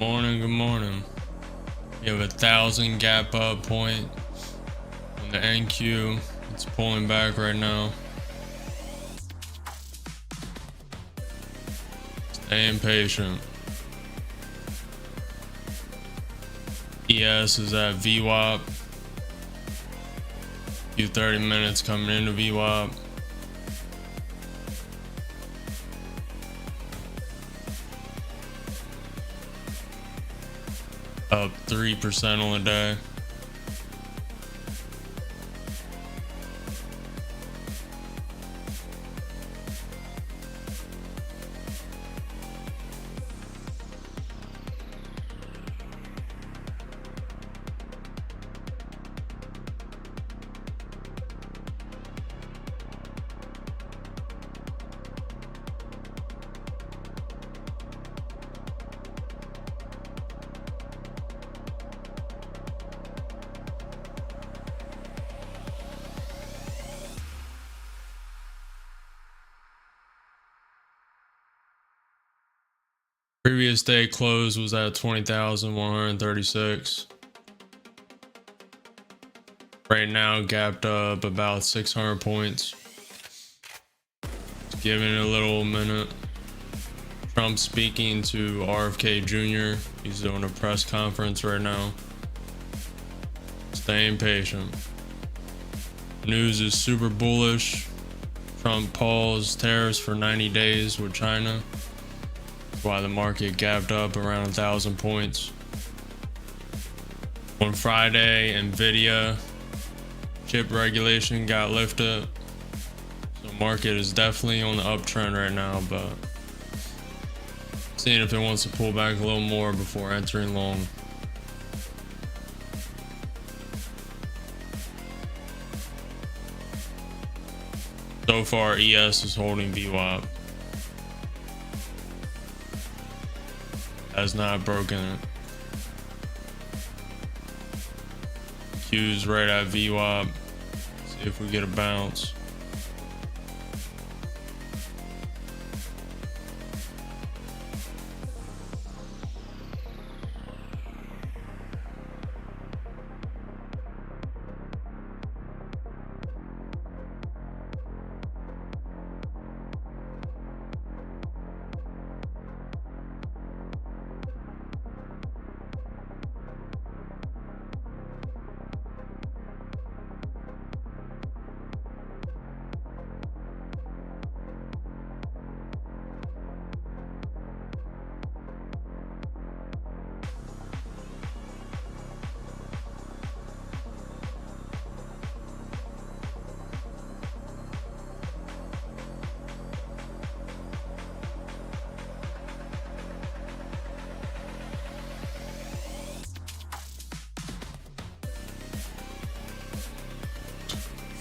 Good morning. You have 1,000 gap up point on the NQ. It's pulling back right now. Staying patient. ES is at VWAP. Few 30 minutes coming into VWAP. Up 3% on the day. Previous day close was at 20,136. Right now gapped up about 600 points. Just giving it a little minute. Trump speaking to RFK Jr. He's doing a press conference right now. Staying patient. News is super bullish. Trump paused tariffs for 90 days with China. Why the market gapped up around 1,000 points. On Friday, Nvidia chip regulation got lifted, so market is definitely on the uptrend right now, but seeing if it wants to pull back a little more before entering long. So far, ES is holding VWAP. Has not broken it. Q's right at VWAP. See if we get a bounce.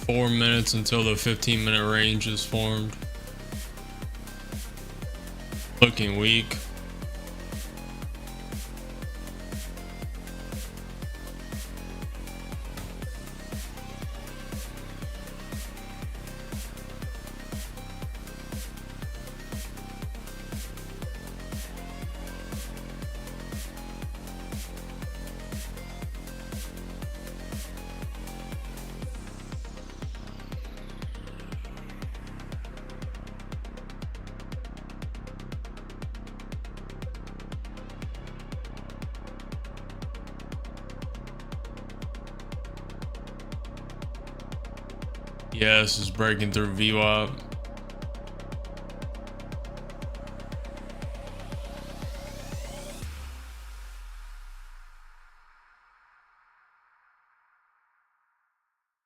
Four minutes until the 15-minute range is formed. Looking weak. Yes, is breaking through VWAP.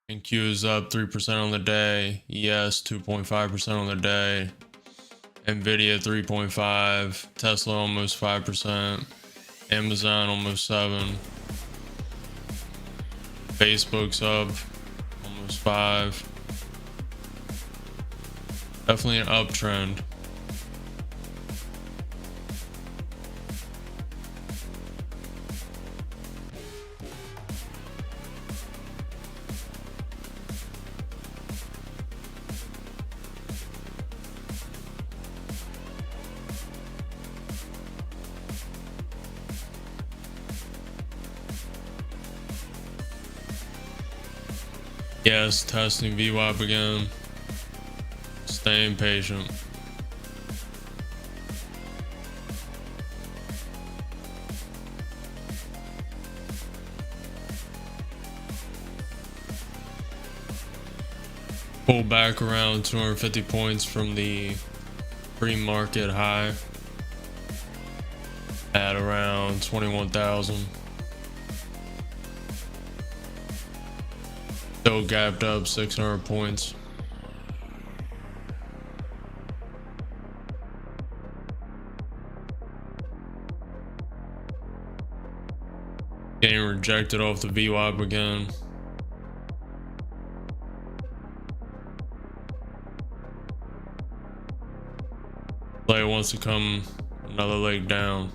NQ is up 3% on the day. ES 2.5% on the day. Nvidia 3.5%. Tesla almost 5%. Amazon almost 7%. Facebook's up almost 5%. Definitely an uptrend. Yes, testing VWAP again. Staying patient. Pull back around 250 points from the pre-market high at around 21,000. Still gapped up 600 points. Getting rejected off the VWAP again. Player wants to come another leg down.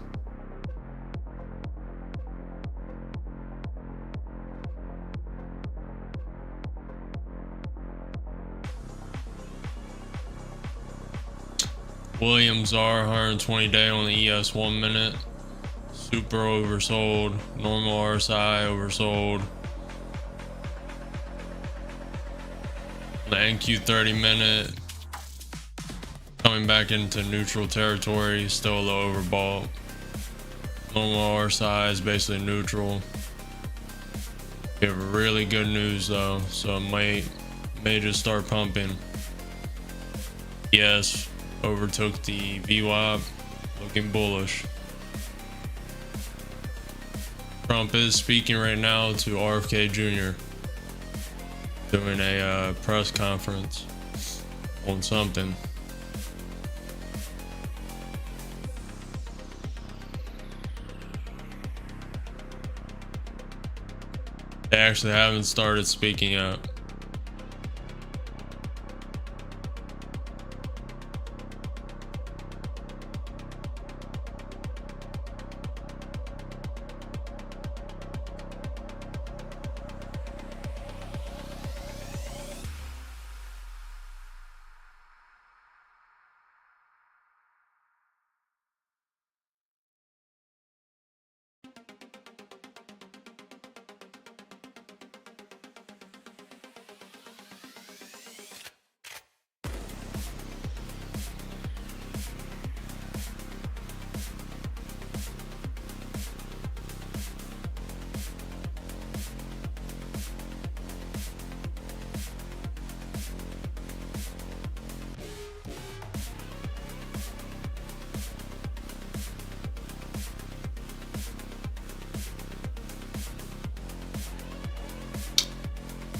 Williams R 120 day on the ES 1 minute. Super oversold. Normal RSI oversold. The NQ 30 minute. Coming back into neutral territory, still a little overbought. Normal RSI is basically neutral. We have really good news though, so it may just start pumping. Yes, overtook the VWAP, looking bullish. Trump is speaking right now to RFK Jr. doing a press conference on something. They actually haven't started speaking yet.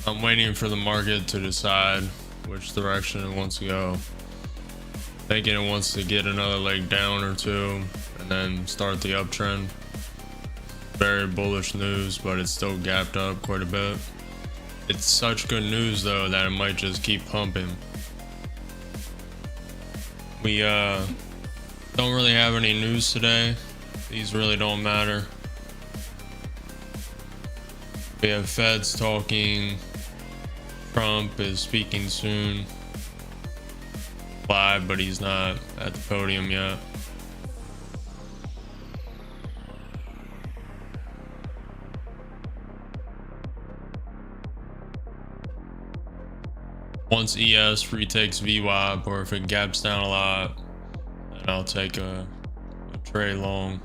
I'm waiting for the market to decide which direction it wants to go. Thinking it wants to get another leg down or two and then start the uptrend. Very bullish news, but it's still gapped up quite a bit. It's such good news though that it might just keep pumping. We don't really have any news today. These really don't matter. We have Feds talking. Trump is speaking soon. Live, but he's not at the podium yet. Once ES retakes VWAP, or if it gaps down a lot, then I'll take a trade long.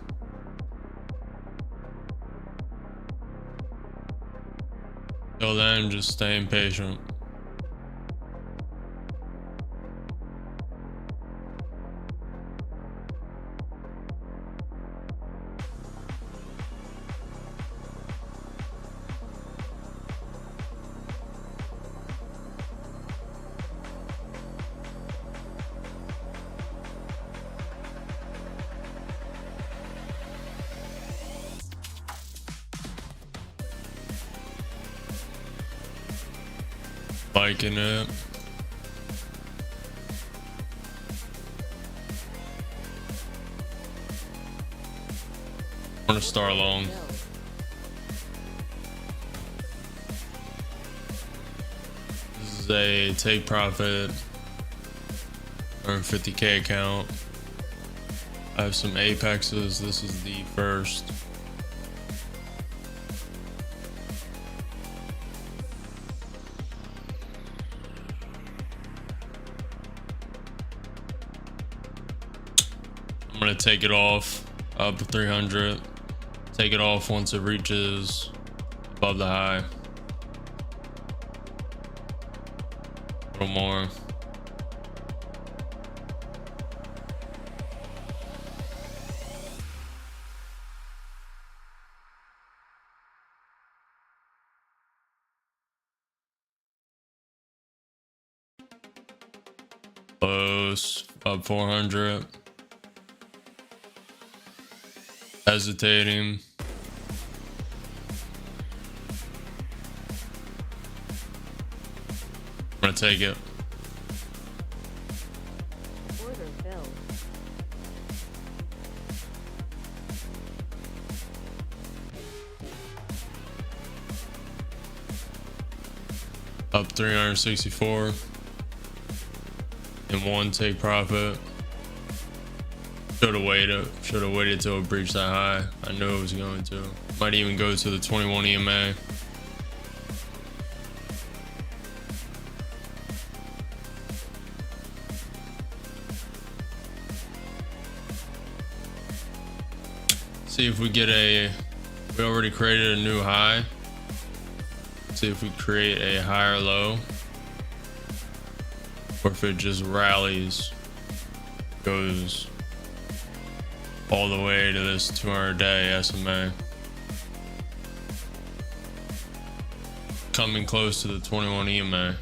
Till then, just staying patient. Liking it. I'm gonna start long. This is a take profit or 50K account. I have some apexes. This is the first. I'm gonna take it off up 300. Take it off once it reaches above the high. A little more. Close, up 400. Hesitating. I'm gonna take it. Order filled. Up 364. And one take profit. Should have waited till it breached that high. I knew it was going to. Might even go to the 21 EMA. See if we get we already created a new high. See if we create a higher low. Or if it just rallies, goes all the way to this 200-day SMA. Coming close to the 21 EMA.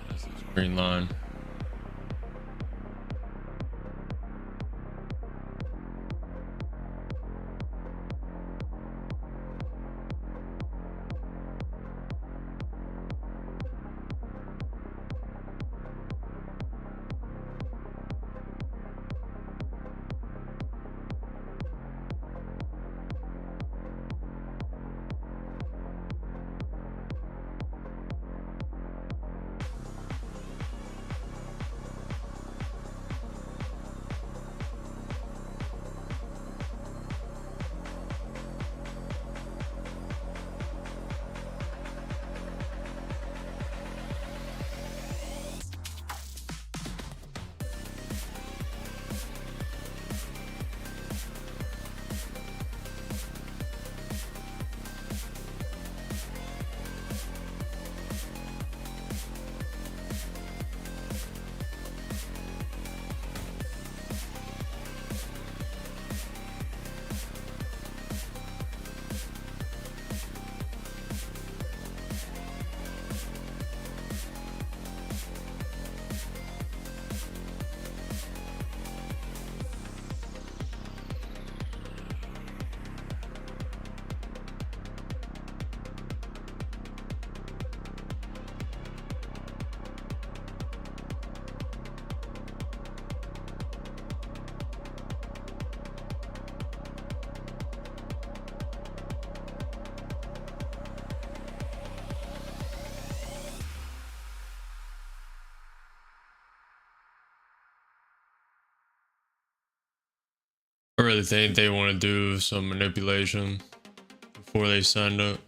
That's this green line. I really think they want to do some manipulation before they send it.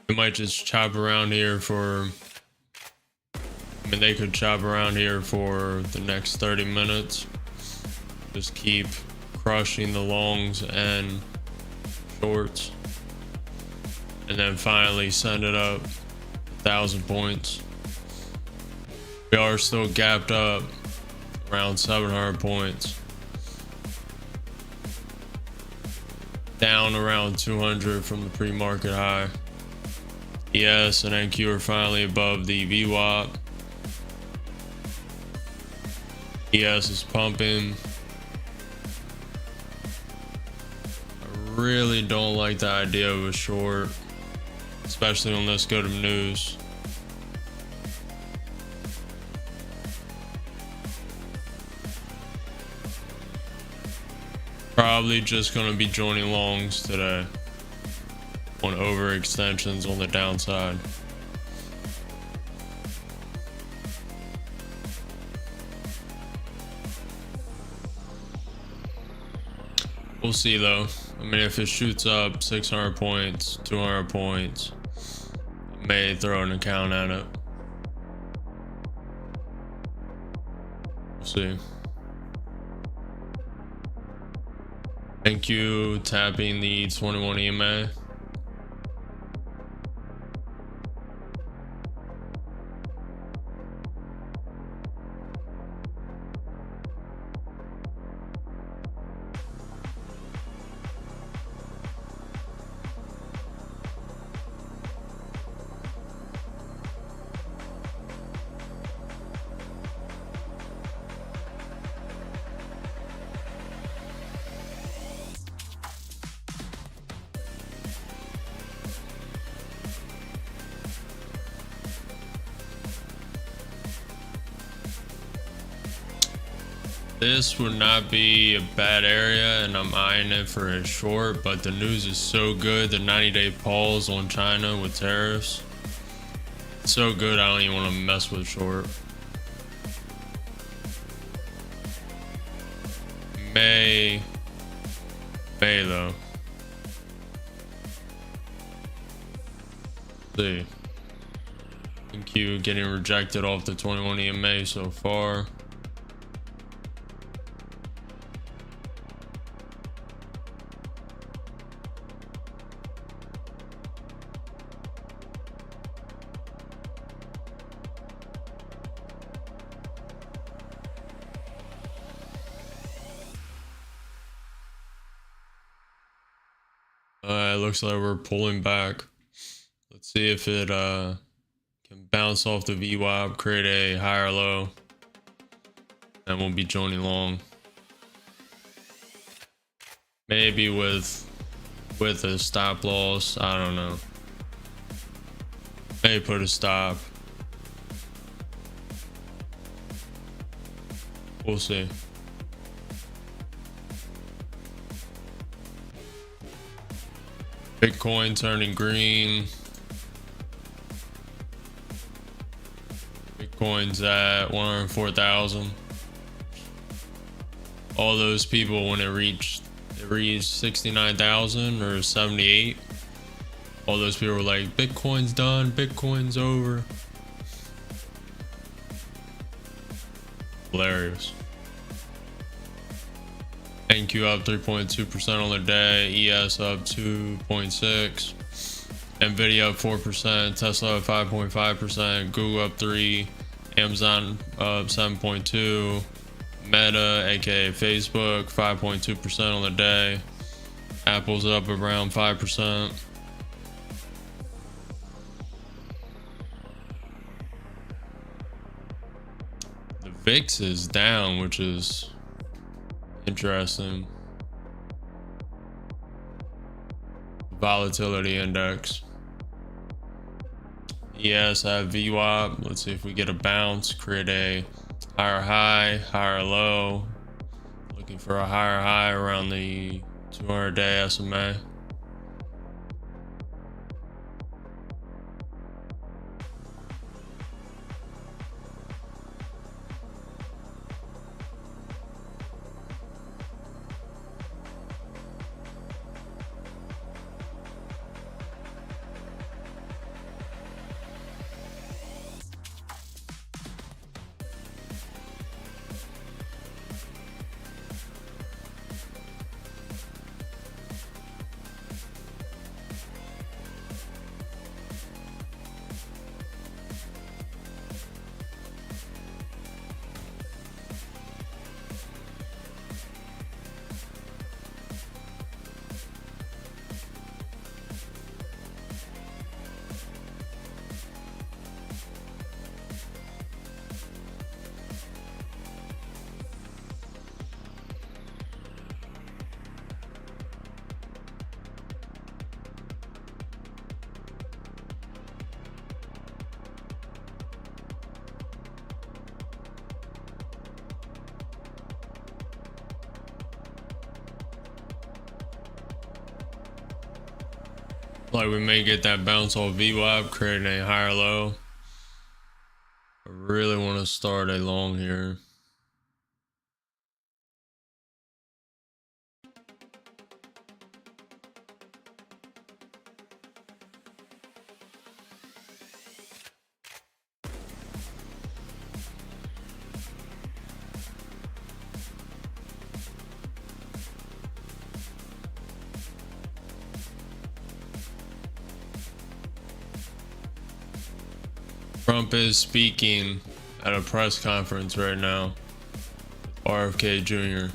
They might just chop around here for, I mean, they could chop around here for the next 30 minutes. Just keep crushing the longs and shorts. And then finally send it up 1,000 points. We are still gapped up around 700 points. Down around 200 from the pre-market high. ES and NQ are finally above the VWAP. ES is pumping. I really don't like the idea of a short, especially on this good of news. Probably just going to be joining longs today on overextensions on the downside. We'll see though. I mean, if it shoots up 600 points, 200 points, I may throw an account at it. We'll see. Thank you, tapping the 21 EMA. This would not be a bad area, and I'm eyeing it for a short, but the news is so good. The 90-day pause on China with tariffs. So good, I don't even want to mess with short. May though. Let's see. Thank you, getting rejected off the 21 EMA so far. Looks like we're pulling back. Let's see if it can bounce off the VWAP, create a higher low, and we'll be joining long. Maybe with a stop loss. I don't know. Maybe put a stop. We'll see. Bitcoin turning green. Bitcoin's at 104,000. All those people, when it reached 69,000 or 78, all those people were like, Bitcoin's done, Bitcoin's over. Hilarious. NQ up 3.2% on the day, ES up 2.6%, Nvidia up 4%, Tesla up 5.5%, Google up 3%, Amazon up 7.2%, Meta, aka Facebook, 5.2% on the day, Apple's up around 5%. The VIX is down, which is interesting. Volatility index. Yes, I have VWAP. Let's see if we get a bounce, create a higher high, higher low. Looking for a higher high around the 200-day SMA. Like we may get that bounce off VWAP, creating a higher low. I really want to start a long here. Trump is speaking at a press conference right now. RFK Jr.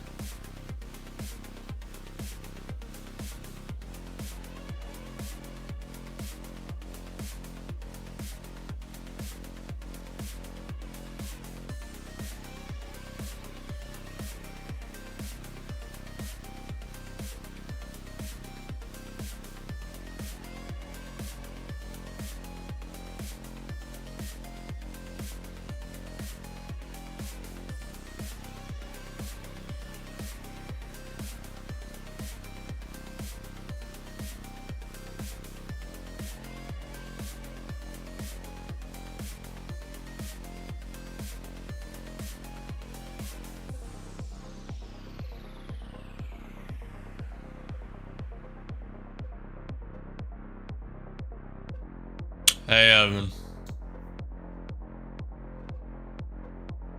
Hey Evan.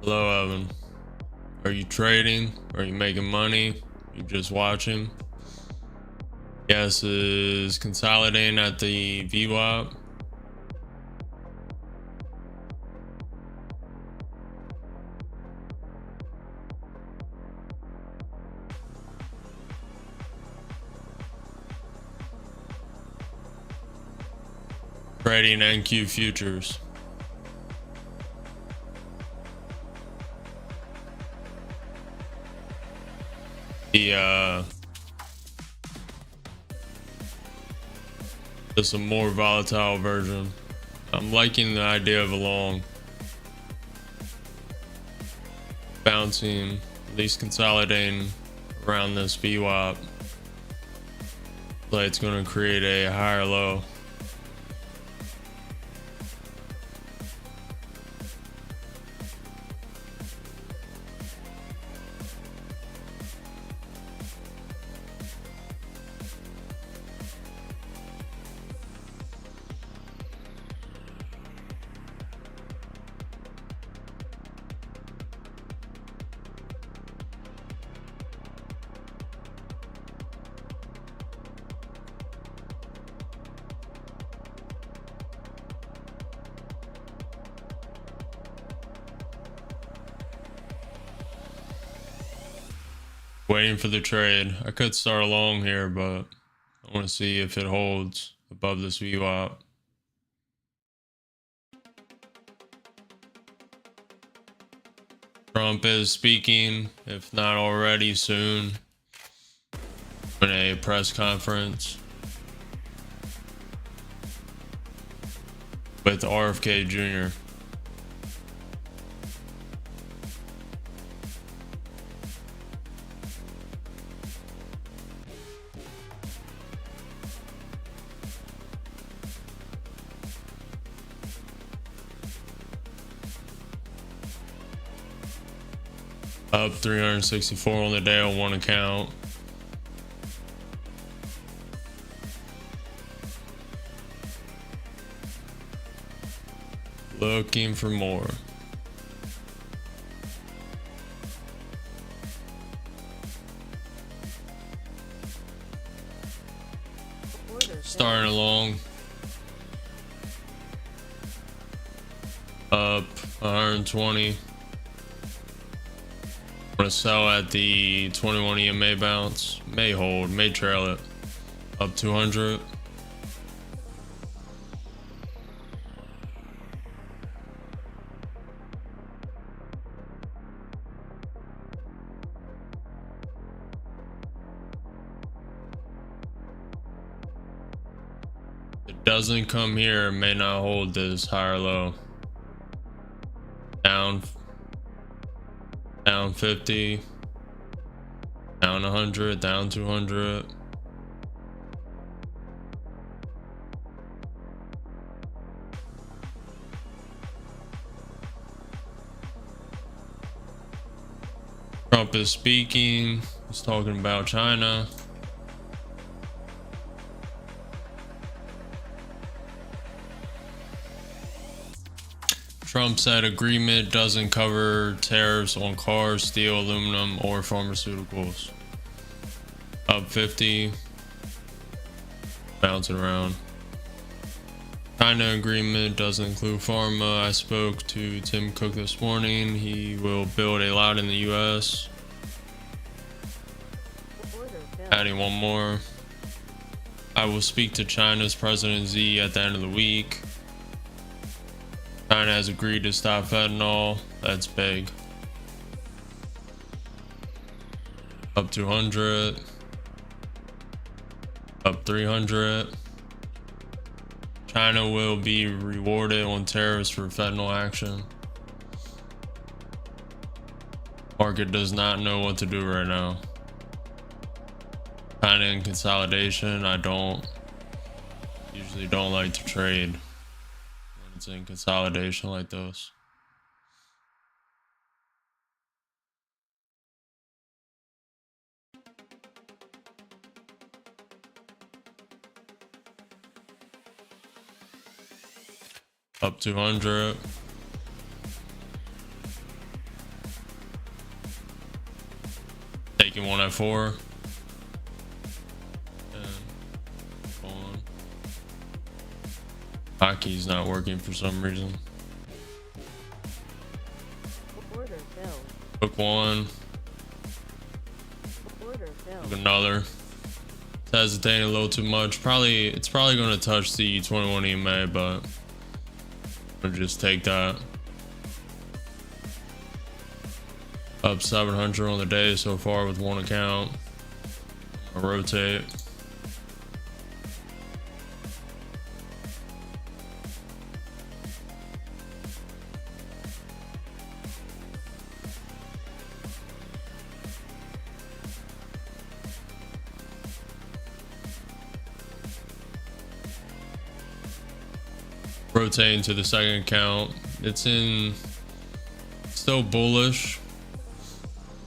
Hello Evan. Are you trading? Are you making money? You just watching? Yes, is consolidating at the VWAP. Trading NQ futures. Just a more volatile version. I'm liking the idea of a long bouncing, at least consolidating around this VWAP. Like it's going to create a higher low. Waiting for the trade. I could start long here, but I want to see if it holds above this VWAP. Trump is speaking, if not already soon, in a press conference with RFK Jr. Up 364 on the day on one account. Looking for more. Starting along. Up 120. I'm gonna sell at the 21 EMA bounce. May hold, may trail it. Up 200. If it doesn't come here, it may not hold this higher low. Down 50, down 100, down 200. Trump is speaking. He's talking about China. Trump said agreement doesn't cover tariffs on cars, steel, aluminum, or pharmaceuticals. Up 50. Bouncing around. China agreement doesn't include pharma. I spoke to Tim Cook this morning. He will build a lot in the US. Order filled. Adding one more. I will speak to China's President Xi at the end of the week. China has agreed to stop fentanyl. That's big. Up 200. Up 300. China will be rewarded on tariffs for fentanyl action. Market does not know what to do right now. China in consolidation. I usually don't like to trade when it's in consolidation like this. Up 200. Taking one at 4. And hockey's not working for some reason. Order filled. Book one. Order filled. Book another. It's hesitating a little too much. It's probably going to touch the 21 EMA, but I'll just take that. Up 700 on the day so far with one account. I'll rotate. Rotating to the second account. It's still bullish.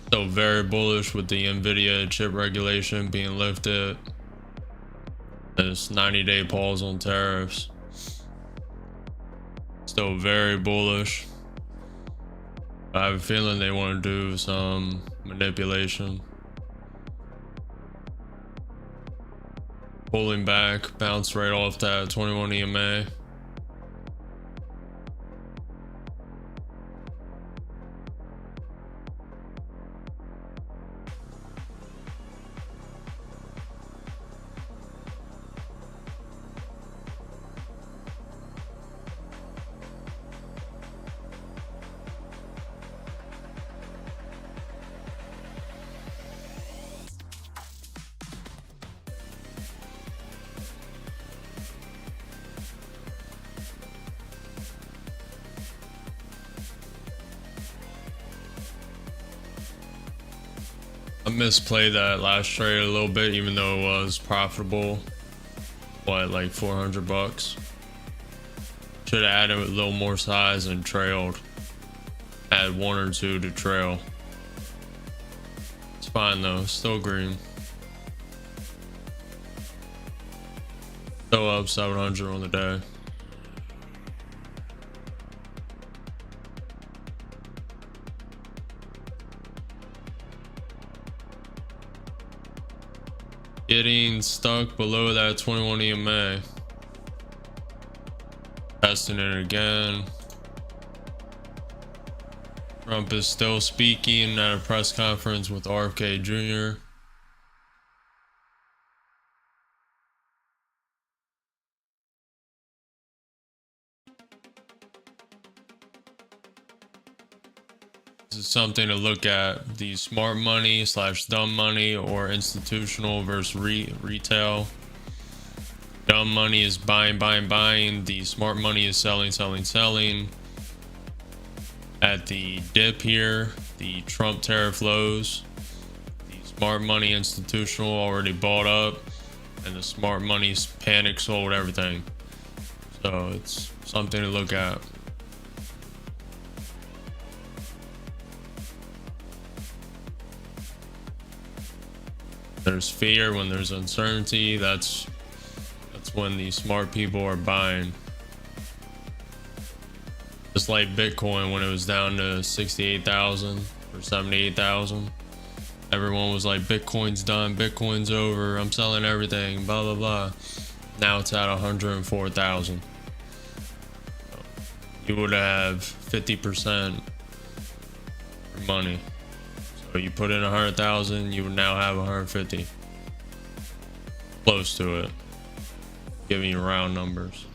Still very bullish with the Nvidia chip regulation being lifted. This 90-day pause on tariffs. Still very bullish. I have a feeling they want to do some manipulation. Pulling back, bounce right off that 21 EMA. I misplayed that last trade a little bit, even though it was profitable. What, like 400 bucks? Should have added a little more size and trailed. Add one or two to trail. It's fine though, still green. Still up 700 on the day. Getting stuck below that 21 EMA. Testing it again. Trump is still speaking at a press conference with RFK Jr. This is something to look at. The smart money / dumb money, or institutional versus retail. Dumb money is buying. The smart money is selling. At the dip here, the Trump tariff lows, the smart money institutional already bought up, and the smart money's panic sold everything. So it's something to look at. There's fear when there's uncertainty. That's when the smart people are buying. Just like Bitcoin when it was down to 68,000 or 78,000. Everyone was like, Bitcoin's done, Bitcoin's over, I'm selling everything, blah blah blah. Now it's at 104,000. you would have 50% your money. So you put in 100,000, you would now have 150. Close to it. Giving you round numbers.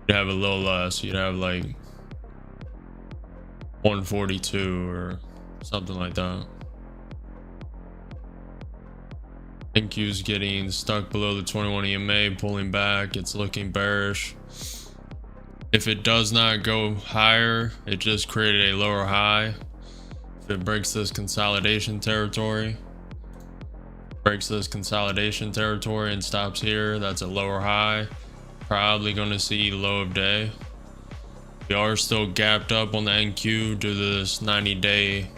You'd have a little less. You'd have like 142 or something like that. NQ's getting stuck below the 21 EMA, pulling back. It's looking bearish. If it does not go higher, it just created a lower high. If it breaks this consolidation territory, and stops here, that's a lower high. Probably going to see low of day. We are still gapped up on the NQ due to this 90-day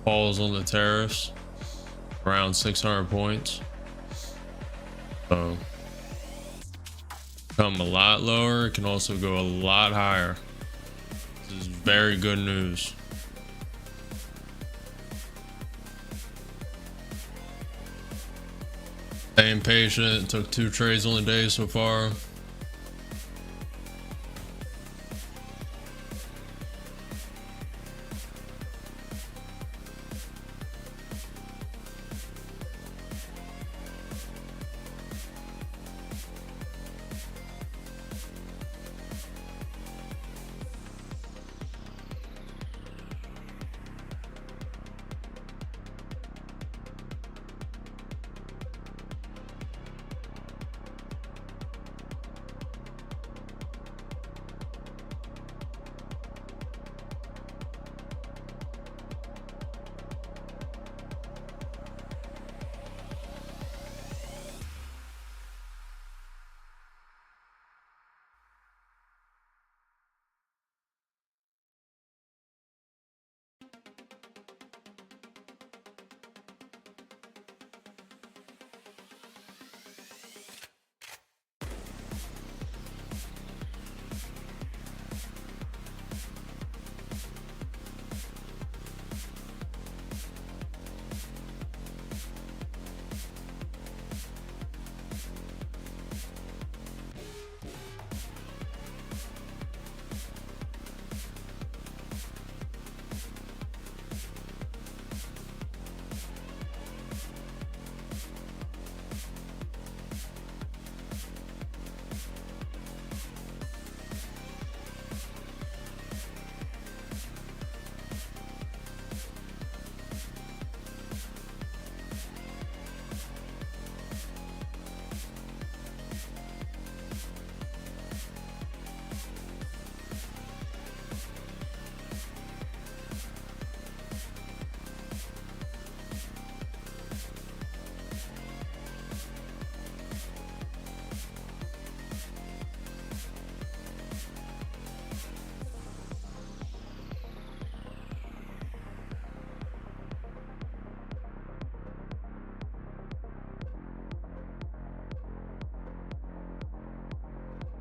pause on the tariffs, around 600 points. So come a lot lower. It can also go a lot higher. This is very good news. Staying patient. Took 2 trades on the day so far.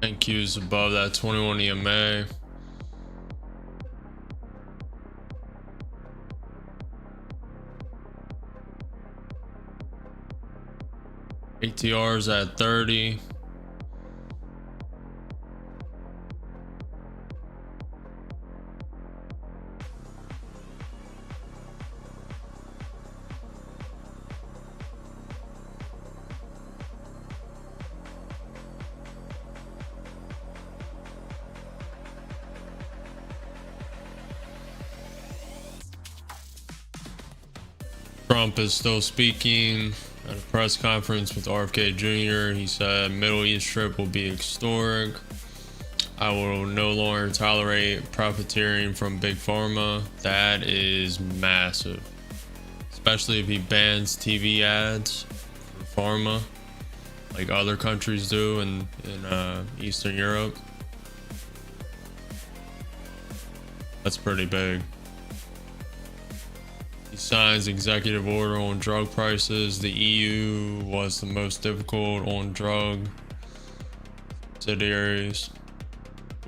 NQ's above that 21 EMA. ATR's at 30. Trump is still speaking at a press conference with RFK Jr. He said Middle East trip will be historic. I will no longer tolerate profiteering from Big Pharma. That is massive. Especially if he bans TV ads for pharma like other countries do in Eastern Europe. That's pretty big. He signs executive order on drug prices. The EU was the most difficult on drug subsidiaries.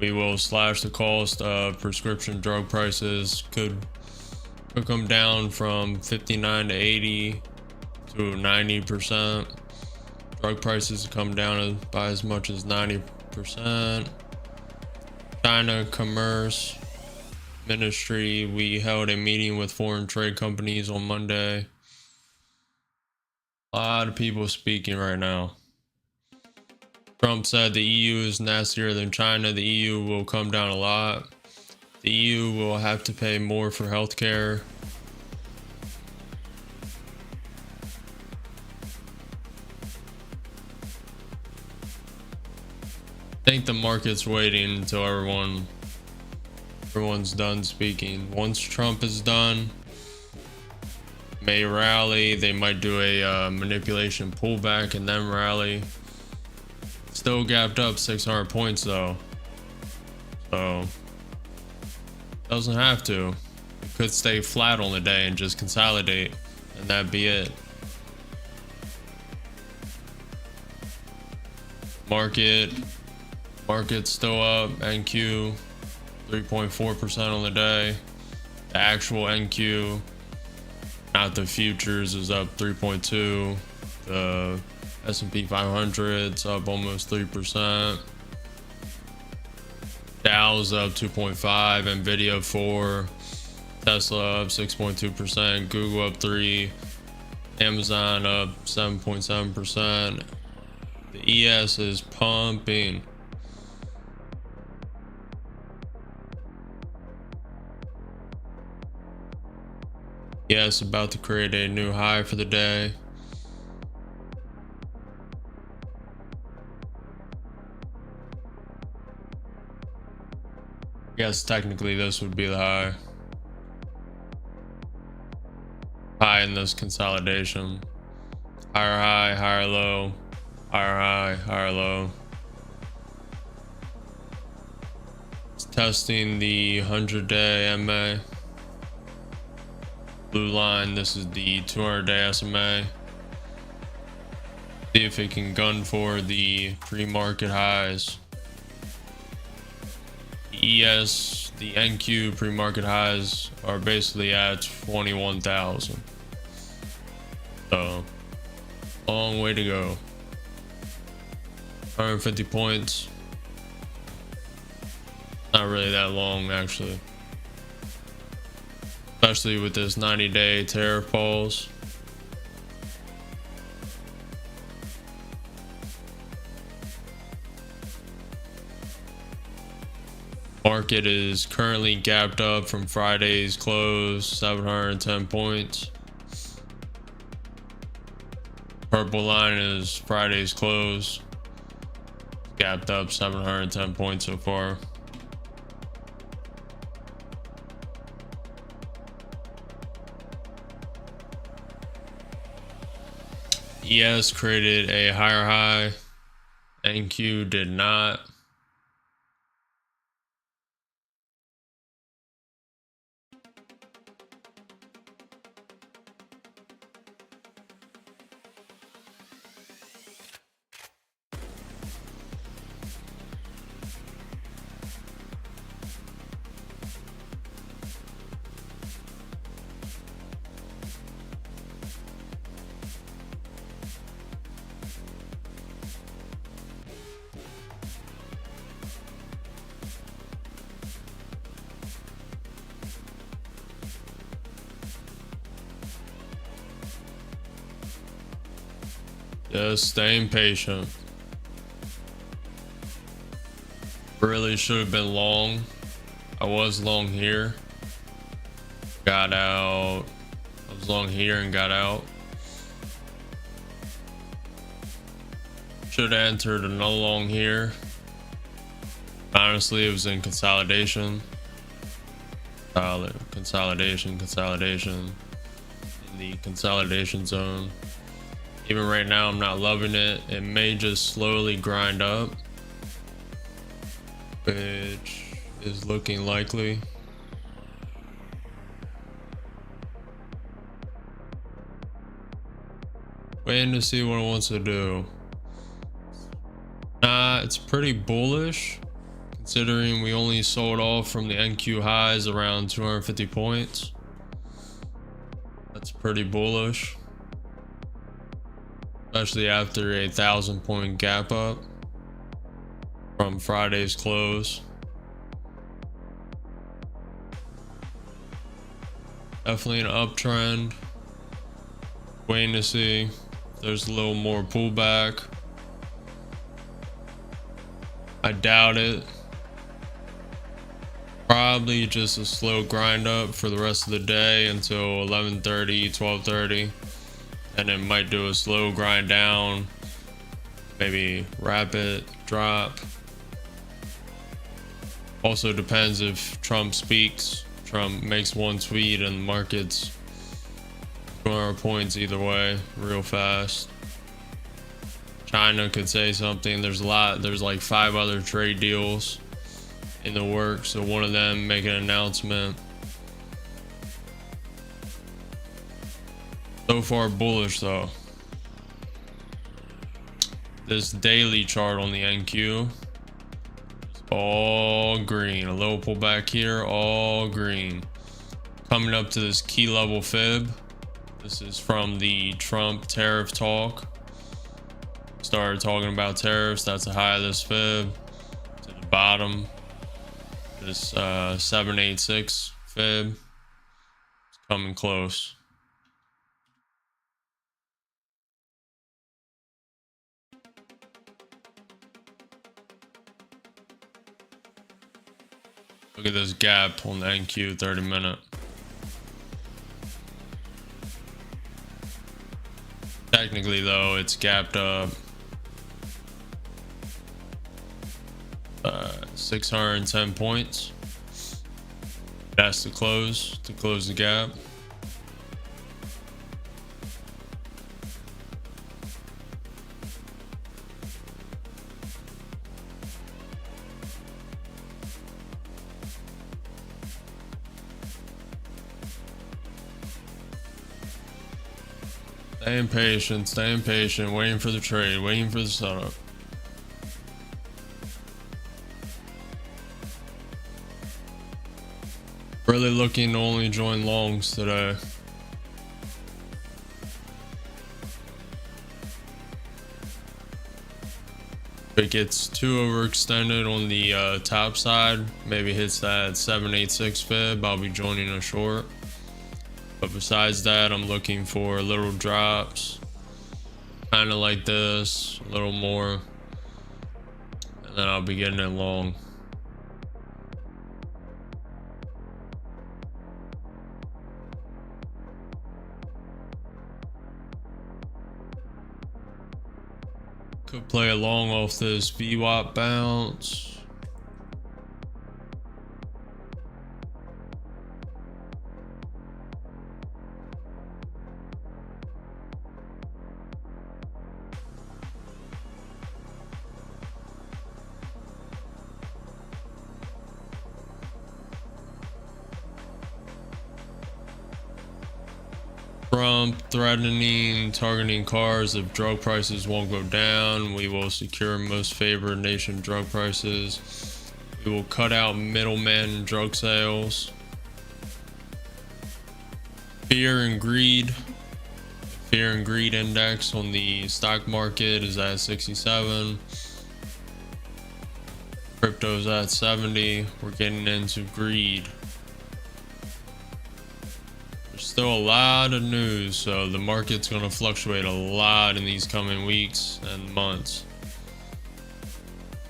We will slash the cost of prescription drug prices. Could come down from 59 to 80 to 90%. Drug prices come down by as much as 90% 2%. China Commerce Ministry, we held a meeting with foreign trade companies on Monday. A lot of people speaking right now. Trump said the EU is nastier than China. The EU will come down a lot. The EU will have to pay more for healthcare. I think the market's waiting until everyone's done speaking. Once Trump is done, may rally. They might do a manipulation pullback and then rally. Still gapped up 600 points though, so doesn't have to. It could stay flat on the day and just consolidate, and that'd be it. Market's still up. NQ 3.4% on the day. The actual NQ, not the futures, is up 3.2. The S&P 500's up almost 3%. Dow's up 2.5. Nvidia 4. Tesla up 6.2%. Google up 3. Amazon up 7.7%. The ES is pumping. ES about to create a new high for the day. I guess technically this would be the high in this consolidation. Higher high, higher low, higher high, higher low. It's testing the 100-day MA. Blue line, this is the 200-day SMA. See if it can gun for the pre-market highs. The ES, the NQ pre-market highs are basically at 21,000. So, long way to go. 150 points. Not really that long, actually. Especially with this 90-day tariff pause. Market is currently gapped up from Friday's close, 710 points. Purple line is Friday's close, gapped up 710 points so far. ES created a higher high, NQ did not. Just staying patient. Really should have been long. I was long here. Got out. I was long here and got out. Should have entered another long here. Honestly, it was in consolidation. Consolidation. In the consolidation zone. Even right now, I'm not loving it. It may just slowly grind up, which is looking likely. Waiting to see what it wants to do. It's pretty bullish, considering we only sold off from the NQ highs around 250 points. That's pretty bullish. Especially after a 1,000-point gap up. from Friday's close. Definitely an uptrend. Waiting to see if there's a little more pullback. I doubt it. Probably just a slow grind up for the rest of the day until 11:30, 12:30, and it might do a slow grind down, maybe rapid drop. Also depends if Trump speaks. Trump makes one tweet and the market's 200 points either way real fast. China could say something. There's like 5 other trade deals in the works, so one of them make an announcement. So far bullish though. This daily chart on the NQ, all green. A little pullback here, all green. Coming up to this key level fib. This is from the Trump tariff talk. Started talking about tariffs. That's the high of this fib. To the bottom, this 786 fib. It's coming close. Look at this gap on the NQ 30-minute. Technically though, it's gapped up 610 points. That's to close the gap. Staying patient, waiting for the trade, waiting for the setup. Really looking to only join longs today. If it gets too overextended on the top side, maybe hits that 786 fib, I'll be joining a short. But besides that, I'm looking for little drops, kind of like this, a little more, and then I'll be getting it long. Could play along off this VWAP bounce. Trump threatening targeting cars if drug prices won't go down. We will secure most favored nation drug prices. We will cut out middlemen in drug sales. Fear and greed index on the stock market is at 67. Crypto's at 70. We're getting into greed. There's still a lot of news, so the market's going to fluctuate a lot in these coming weeks and months.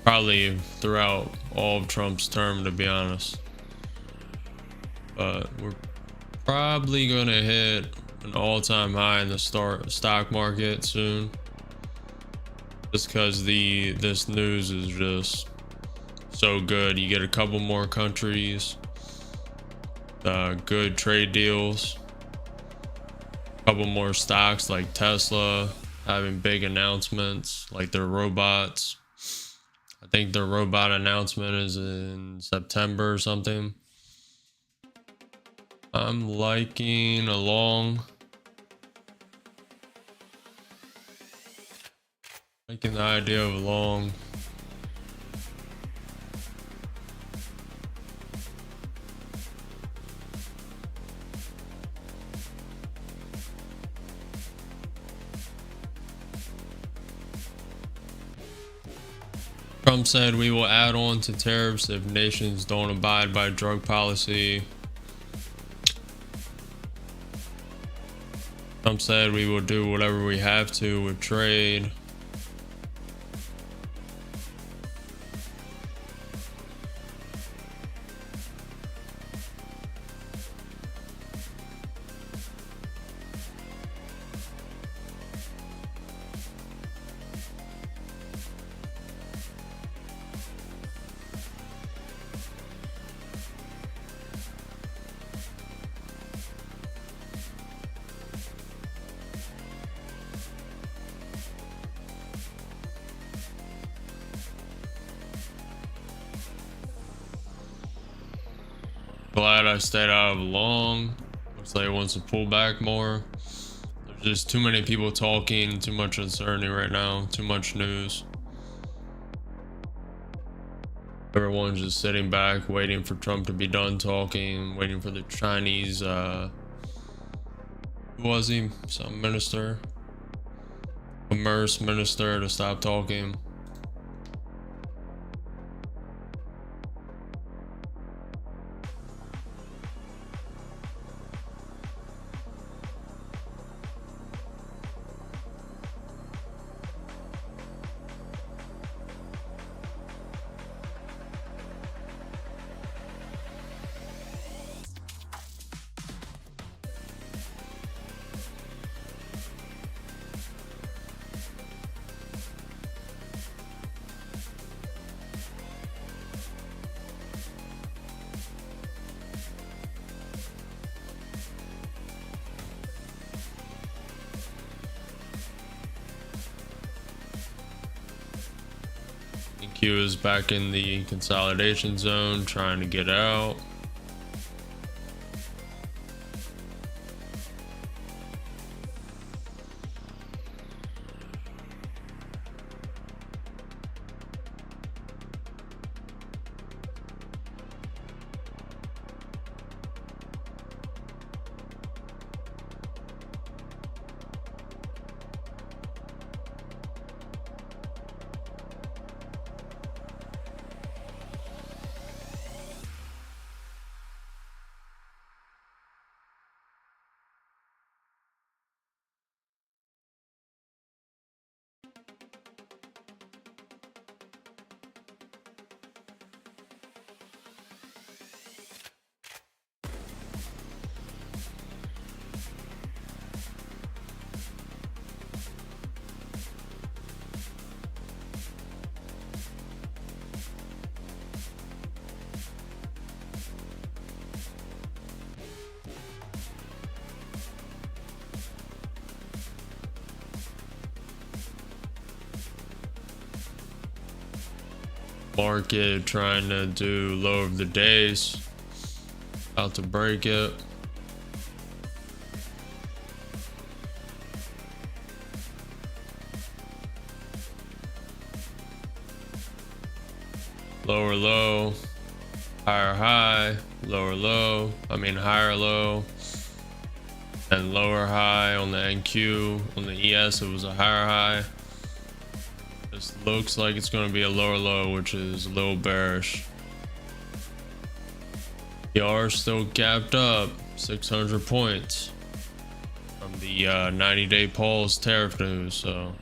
Probably throughout all of Trump's term, to be honest. But we're probably going to hit an all-time high in the stock market soon. Just because this news is just so good. You get a couple more countries, good trade deals, a couple more stocks like Tesla having big announcements like their robots. I think their robot announcement is in September or something. I'm liking the idea of a long. Trump said we will add on to tariffs if nations don't abide by drug policy. Trump said we will do whatever we have to with trade. Glad I stayed out of long. Looks like it wants to pull back more. There's just too many people talking, too much uncertainty right now, too much news. Everyone's just sitting back, waiting for Trump to be done talking, waiting for the Chinese, who was he? Some minister, commerce minister to stop talking. Q is back in the consolidation zone, trying to get out. Market trying to do low of the days, about to break it. Lower low, higher high, lower low, higher low, and lower high on the NQ. On the ES it was a higher high. This looks like it's going to be a lower low, which is a little bearish. DYOR still gapped up 600 points from the 90-day pause tariff news, so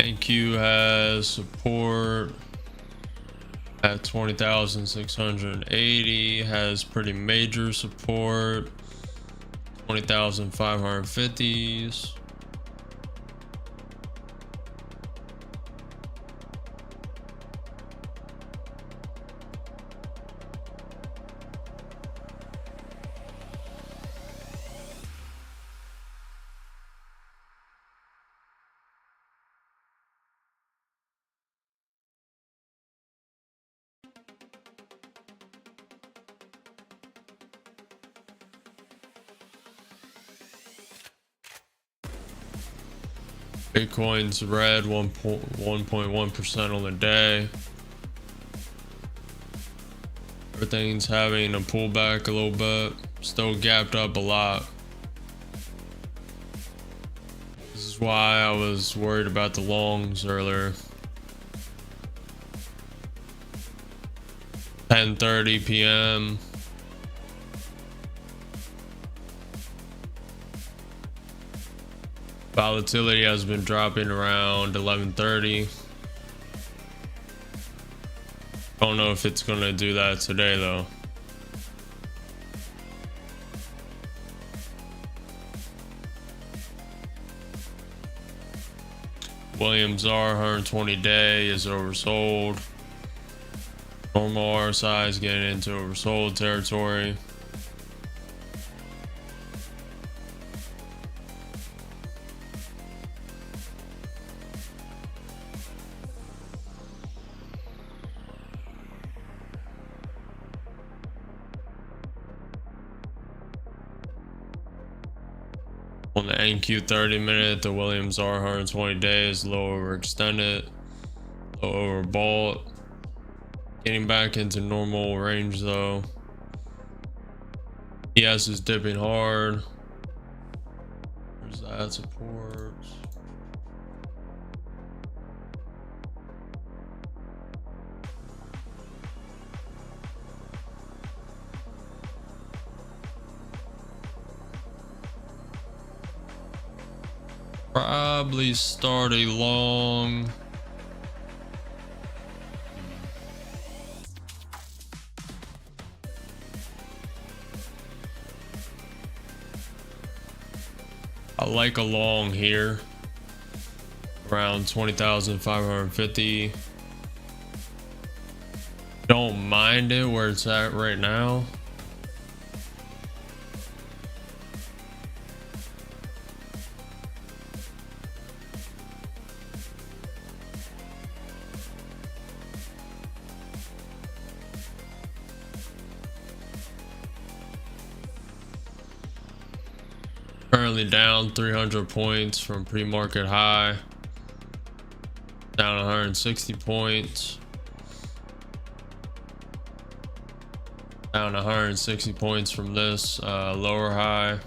NQ has support at 20,680, has pretty major support, 20,550s. Bitcoin's red 1.1% on the day. Everything's having a pullback a little bit. Still gapped up a lot. This is why I was worried about the longs earlier. 10:30 p.m. Volatility has been dropping around 11:30. Don't know if it's gonna do that today though. Williams R 120 day is oversold. Normal RSI is getting into oversold territory. On the NQ 30 minute, the Williams R 120 day is a little overextended, a little overbought. Getting back into normal range though. ES is dipping hard. There's that support. Probably start a long. I like a long here around 20,550. Don't mind it where it's at right now. Currently down 300 points from pre-market high, down 160 points, down 160 points from this lower high,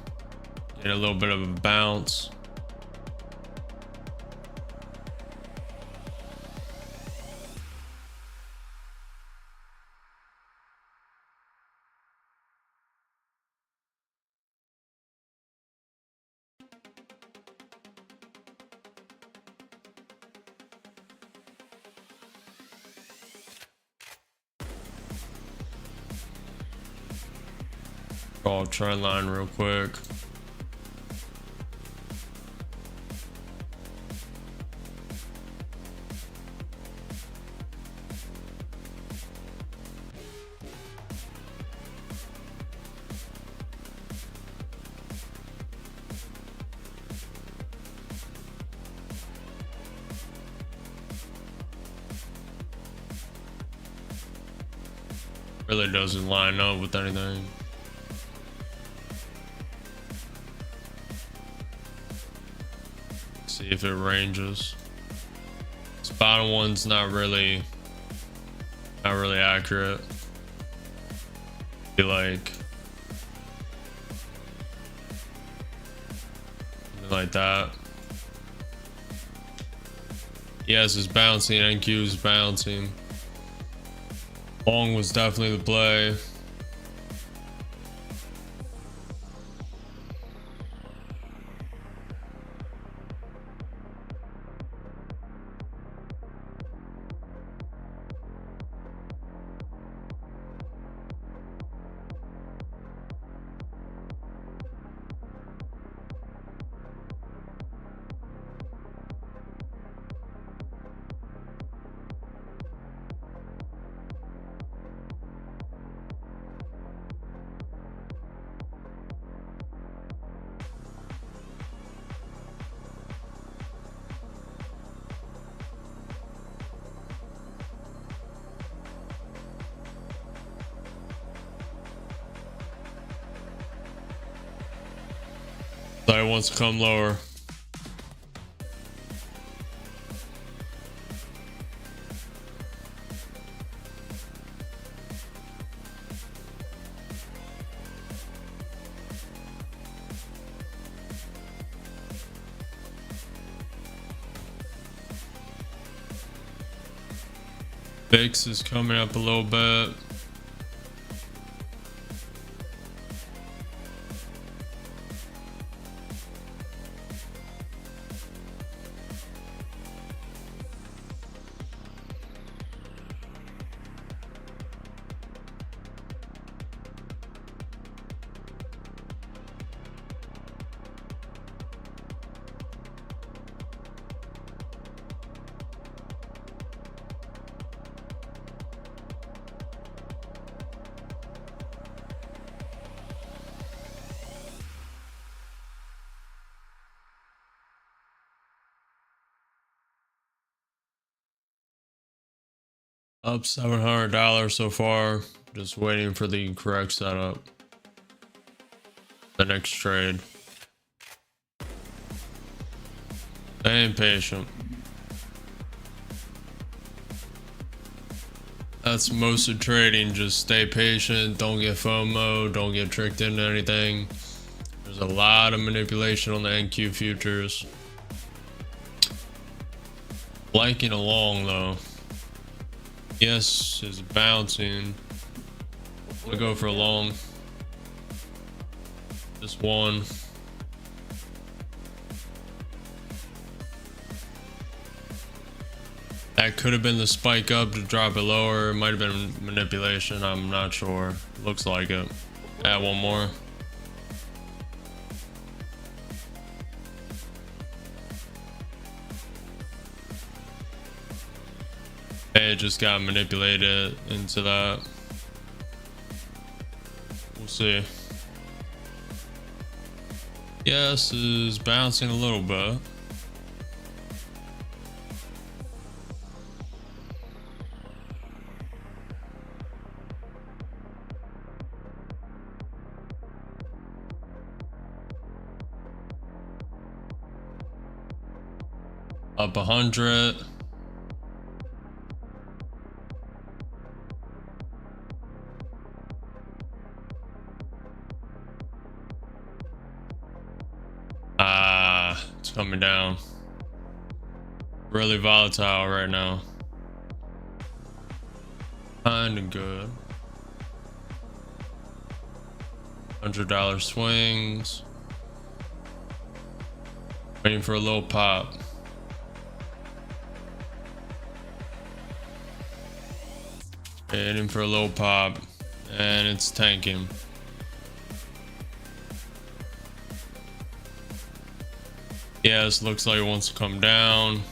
get a little bit of a bounce. Draw a trend line real quick. Really doesn't line up with anything. See if it ranges. This bottom one's not really accurate. Be like something like that. Yes, it's bouncing. NQ is bouncing. Long was definitely the play. So it wants to come lower. VIX is coming up a little bit. Up $700 so far. Just waiting for the correct setup. The next trade. Staying patient. That's most of trading. Just stay patient. Don't get FOMO. Don't get tricked into anything. There's a lot of manipulation on the NQ futures. Liking along though. Yes, is bouncing. I'm gonna go for a long. This one. That could have been the spike up to drop it lower. It might have been manipulation. I'm not sure. Looks like it. Add one more. It just got manipulated into that. We'll see. Yes, is bouncing a little bit. Up 100. It's coming down. Really volatile right now. Kinda good. $100 swings. Waiting for a little pop. Waiting for a little pop. And it's tanking. Yes, looks like it wants to come down.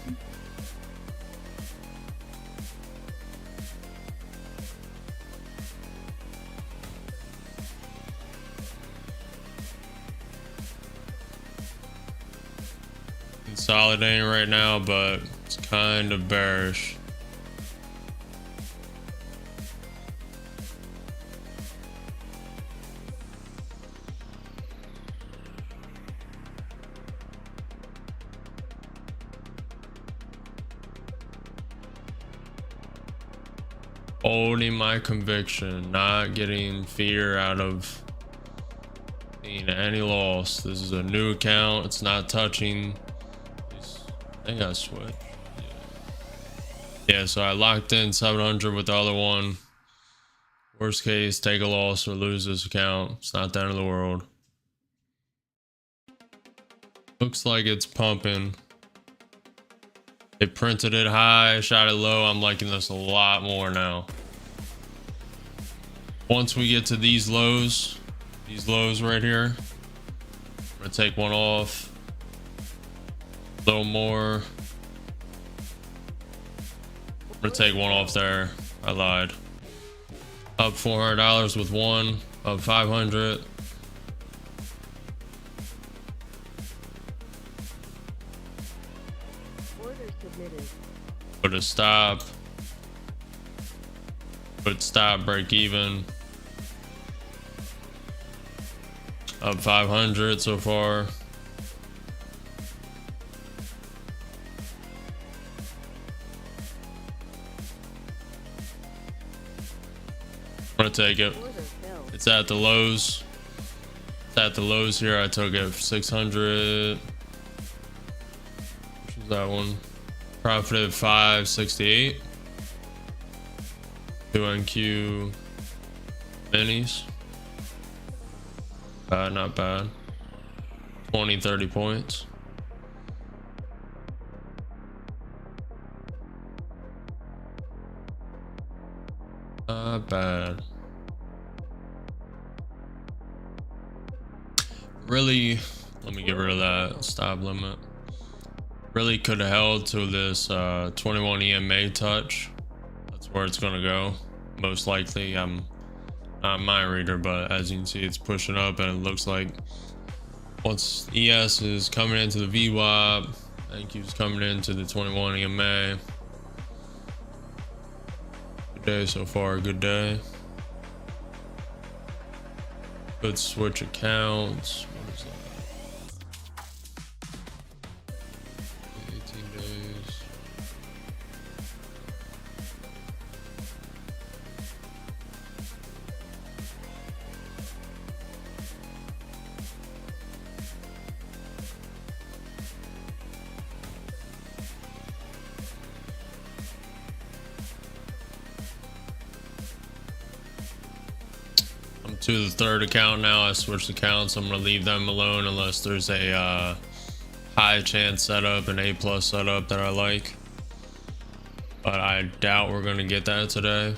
Consolidating right now, but it's kind of bearish. Holding my conviction, not getting fear out of seeing any loss. This is a new account. It's not touching. I think I switched. Yeah, so I locked in 700 with the other one. Worst case, take a loss or lose this account. It's not the end of the world. Looks like it's pumping. They printed it high, shot it low. I'm liking this a lot more now. Once we get to these lows right here, I'm gonna take one off. A little more. I'm gonna take one off there. I lied. Up $400 with one. Up 500. Put a stop. Put stop, break even. Up 500 so far. I'm gonna take it. Order filled. It's at the lows. It's at the lows here. I took it for 600. Which is that one? Profited 568. 2 NQ minis. Not bad. 20-30 points. Not bad. Really, let me get rid of that stop limit. Really could have held to this 21 EMA touch. That's where it's gonna go. Most likely. I'm not a mind reader, but as you can see, it's pushing up, and it looks like once ES is coming into the VWAP, NQ is coming into the 21 EMA. Good day so far, good day. Good switch accounts. What is that? 18 days. I'm to the third account now. I switched accounts. I'm gonna leave them alone unless there's a high chance setup, an A+ setup that I like, but I doubt we're gonna get that today.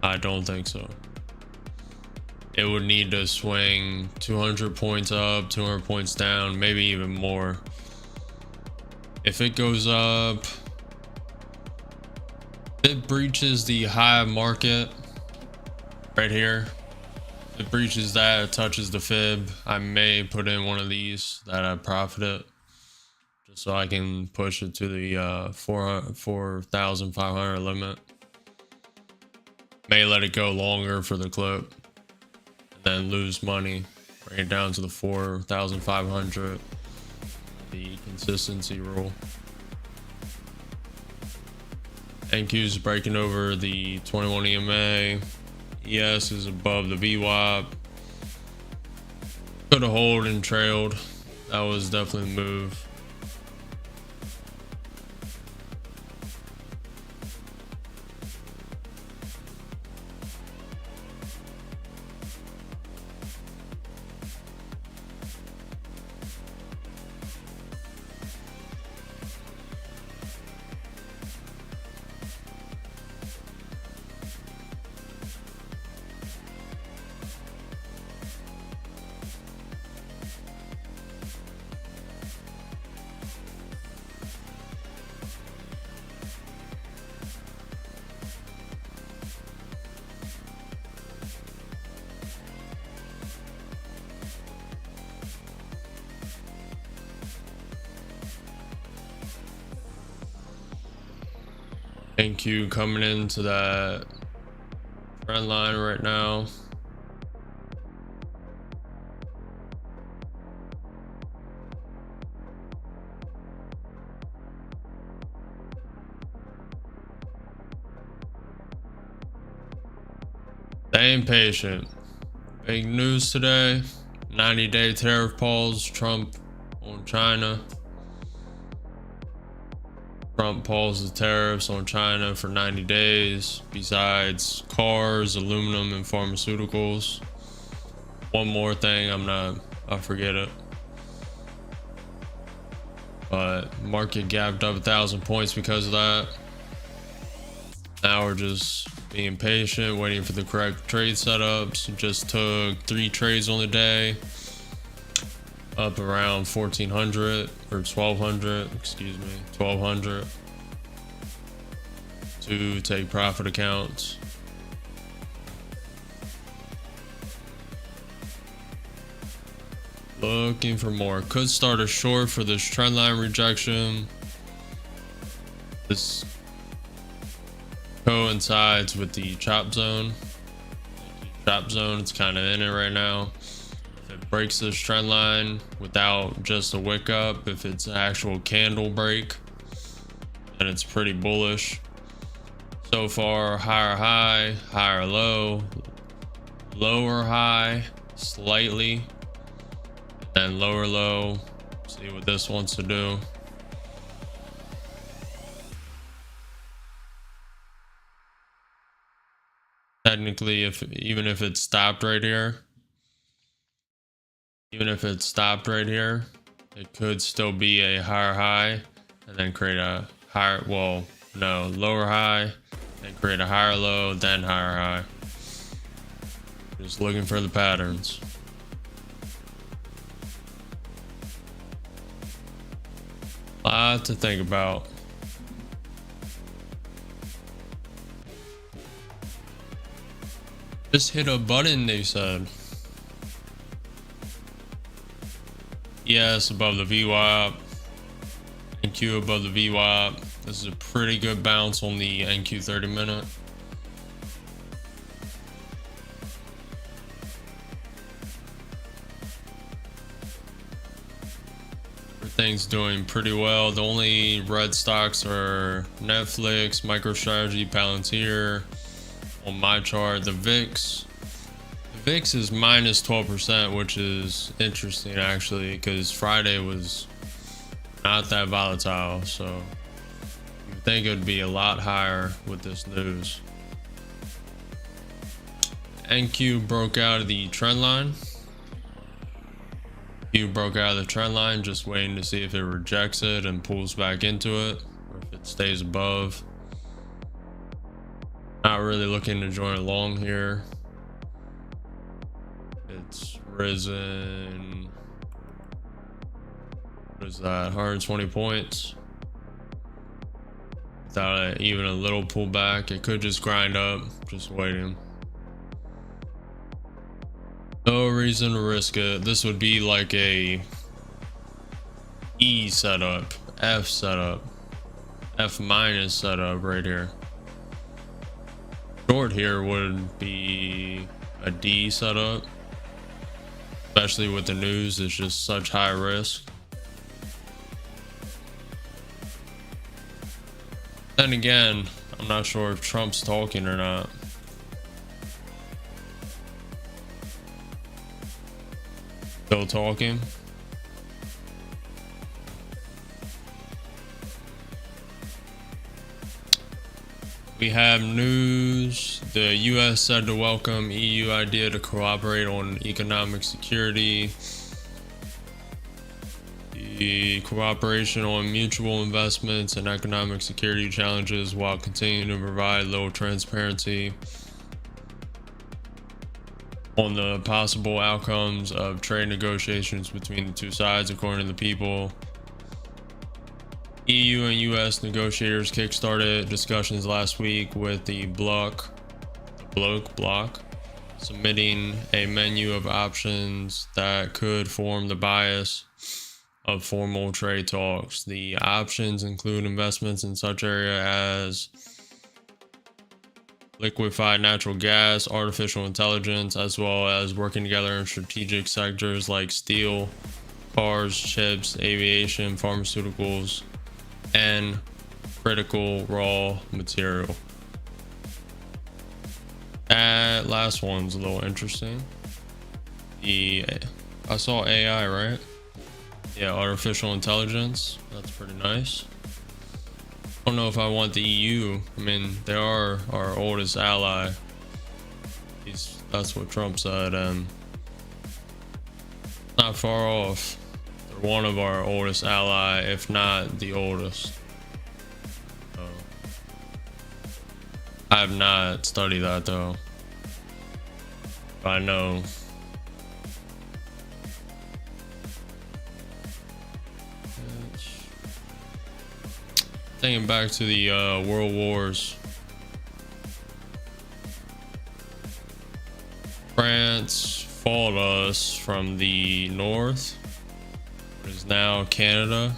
I don't think so. It would need to swing 200 points up, 200 points down, maybe even more. If it goes up, if it breaches the high market right here, if it breaches that, it touches the fib, I may put in one of these that I profited, just so I can push it to the 4,500 limit. May let it go longer for the clip, and then lose money, bring it down to the 4,500, the consistency rule. NQ is breaking over the 21 EMA. ES is above the VWAP. Could have hold and trailed. That was definitely the move. NQ coming into that trend line right now. Stay impatient. Big news today. 90-day tariff pause. Trump on China. Trump pauses tariffs on China for 90 days, besides cars, aluminum, and pharmaceuticals. One more thing, I'll forget it. But market gapped up 1,000 points because of that. Now we're just being patient, waiting for the correct trade setups. Just took 3 trades on the day. Up around 1,400 or 1,200, excuse me, 1,200 to take profit accounts. Looking for more. Could start a short for this trendline rejection. This coincides with the chop zone. Chop zone, it's kind of in it right now. Breaks this trend line without just a wick up, if it's an actual candle break, then it's pretty bullish. So far, higher high, higher low, lower high, slightly, then lower low. See what this wants to do. Technically, even if it stopped right here, it could still be a higher high and then create a higher, well, no, lower high, then create a higher low, then higher high. Just looking for the patterns. Lot to think about. Just hit a button, they said. Yes, above the VWAP. NQ above the VWAP. This is a pretty good bounce on the NQ 30 minute. Everything's doing pretty well. The only red stocks are Netflix, MicroStrategy, Palantir. On my chart, the VIX. The VIX is minus 12%, which is interesting actually, because Friday was not that volatile. So you would think it would be a lot higher with this news. NQ broke out of the trend line. Q broke out of the trend line, just waiting to see if it rejects it and pulls back into it, or if it stays above. Not really looking to join along here. It's risen. What is that? 120 points. Without even a little pullback, it could just grind up. Just waiting. No reason to risk it. This would be like a E setup, F setup, F minus setup right here. Short here would be a D setup, especially with the news. It's just such high risk. Then again, I'm not sure if Trump's talking or not. Still talking. We have news. The US said to welcome EU idea to cooperate on economic security. The cooperation on mutual investments and economic security challenges while continuing to provide low transparency on the possible outcomes of trade negotiations between the two sides, according to the People. EU and US negotiators kickstarted discussions last week with the bloc submitting a menu of options that could form the bias of formal trade talks. The options include investments in such area as liquefied natural gas, artificial intelligence, as well as working together in strategic sectors like steel, cars, chips, aviation, pharmaceuticals, and critical raw material. That last one's a little interesting. I saw AI, right? Yeah, artificial intelligence. That's pretty nice. I don't know if I want the EU. I mean, they are our oldest ally. That's what Trump said, and not far off. They're one of our oldest ally, if not the oldest. So, I have not studied that though. But I know. Thinking back to the World Wars. France fought us from the north. It is now Canada.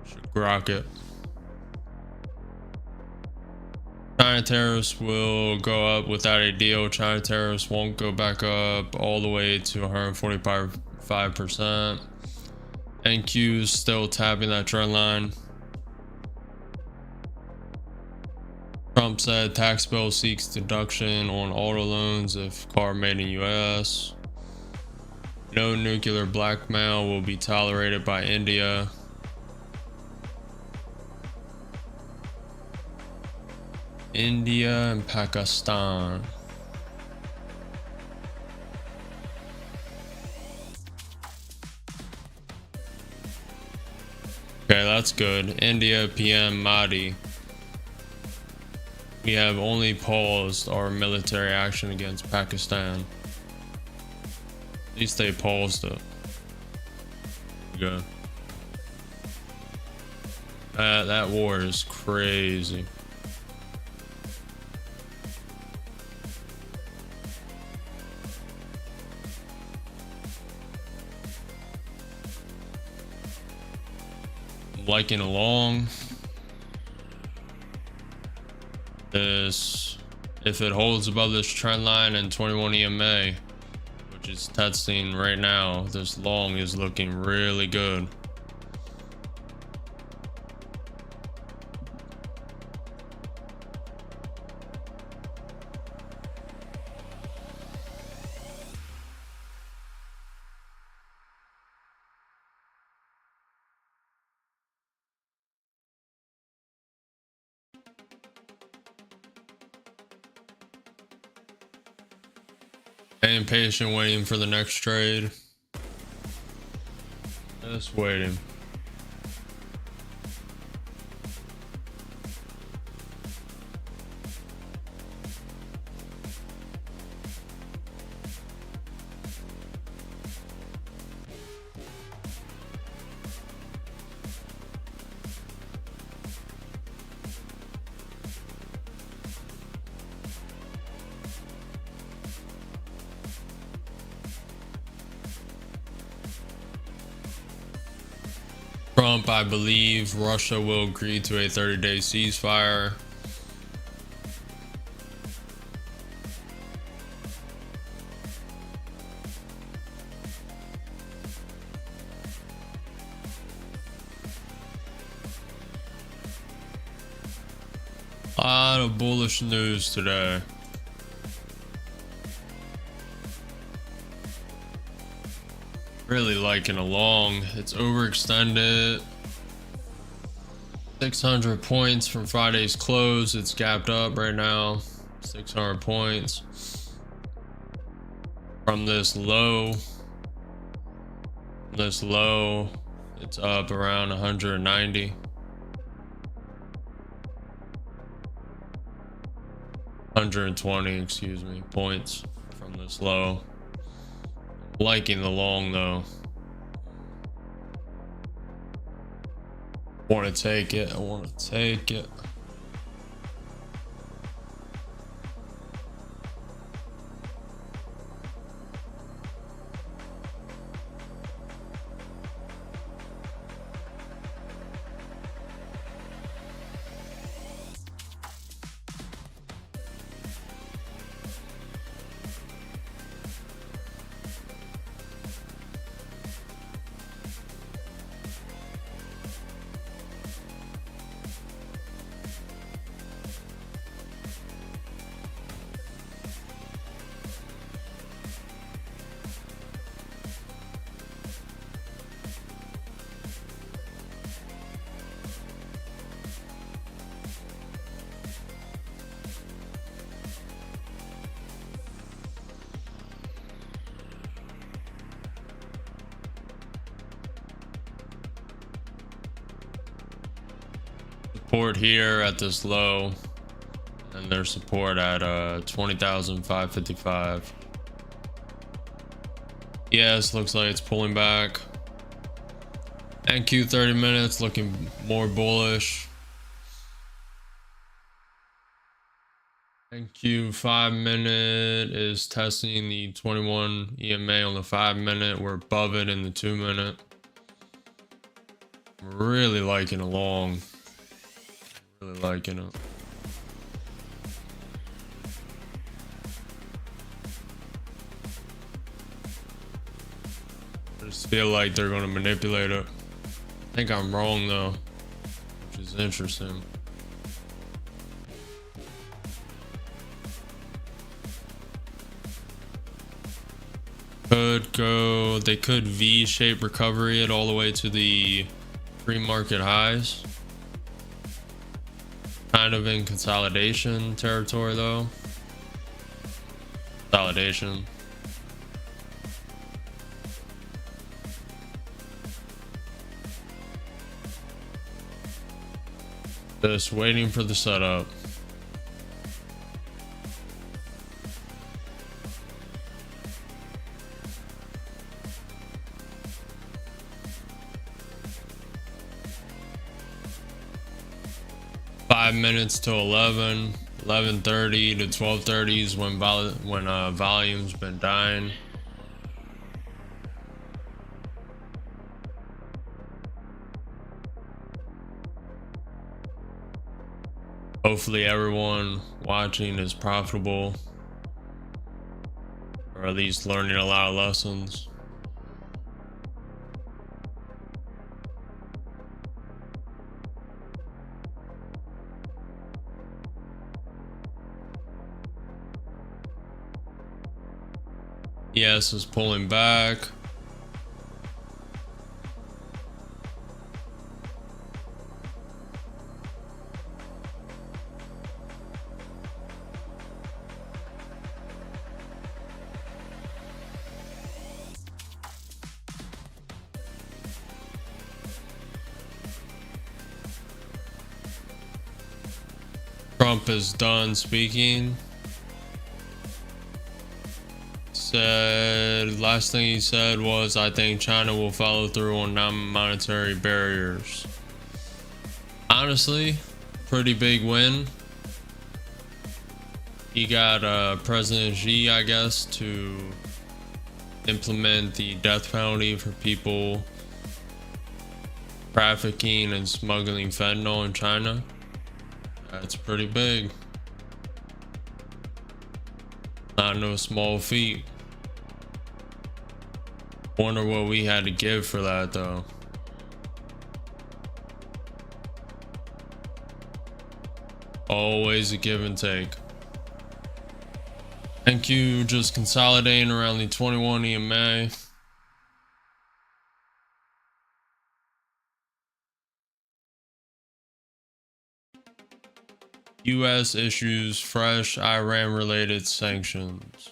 Should grok it. China tariffs will go up without a deal. China tariffs won't go back up all the way to 145 5%. NQ still tapping that trend line. Trump said tax bill seeks deduction on auto loans if car made in US. No nuclear blackmail will be tolerated by India. India and Pakistan. Okay, that's good. India PM Modi. We have only paused our military action against Pakistan. At least they paused it. Good. That war is crazy. Liking along this. If it holds above this trend line and 21 EMA, which is testing right now, this long is looking really good. Staying patient, waiting for the next trade. Just waiting. Trump, I believe Russia will agree to a 30-day ceasefire. A lot of bullish news today. Really liking along. It's overextended. 600 points from Friday's close. It's gapped up right now. 600 points from this low. It's up around 190. 120, excuse me, points from this low. Liking the long though. Want to take it. I want to take it. Support here at this low, and their support at 20,555. Yes, looks like it's pulling back. NQ 30 minutes looking more bullish. NQ 5-minute is testing the 21 EMA on the 5-minute. We're above it in the 2-minute. Really liking along. Really liking it. feel like they're going to manipulate it. I think I'm wrong though, which is interesting. They could V-shape recovery it all the way to the pre-market highs. Kind of in consolidation territory though. Consolidation. Just waiting for the setup. Minutes to 11:30 to 12:30 is when volume's been dying. Hopefully everyone watching is profitable, or at least learning a lot of lessons. Yes, is pulling back. Trump is done speaking. Last thing he said was, I think China will follow through on non-monetary barriers. Honestly, pretty big win. He got President Xi, I guess, to implement the death penalty for people trafficking and smuggling fentanyl in China. That's pretty big. Not no small feat. Wonder what we had to give for that though. Always a give and take. Thank you. Just consolidating around the 21 EMA. US issues fresh Iran related sanctions.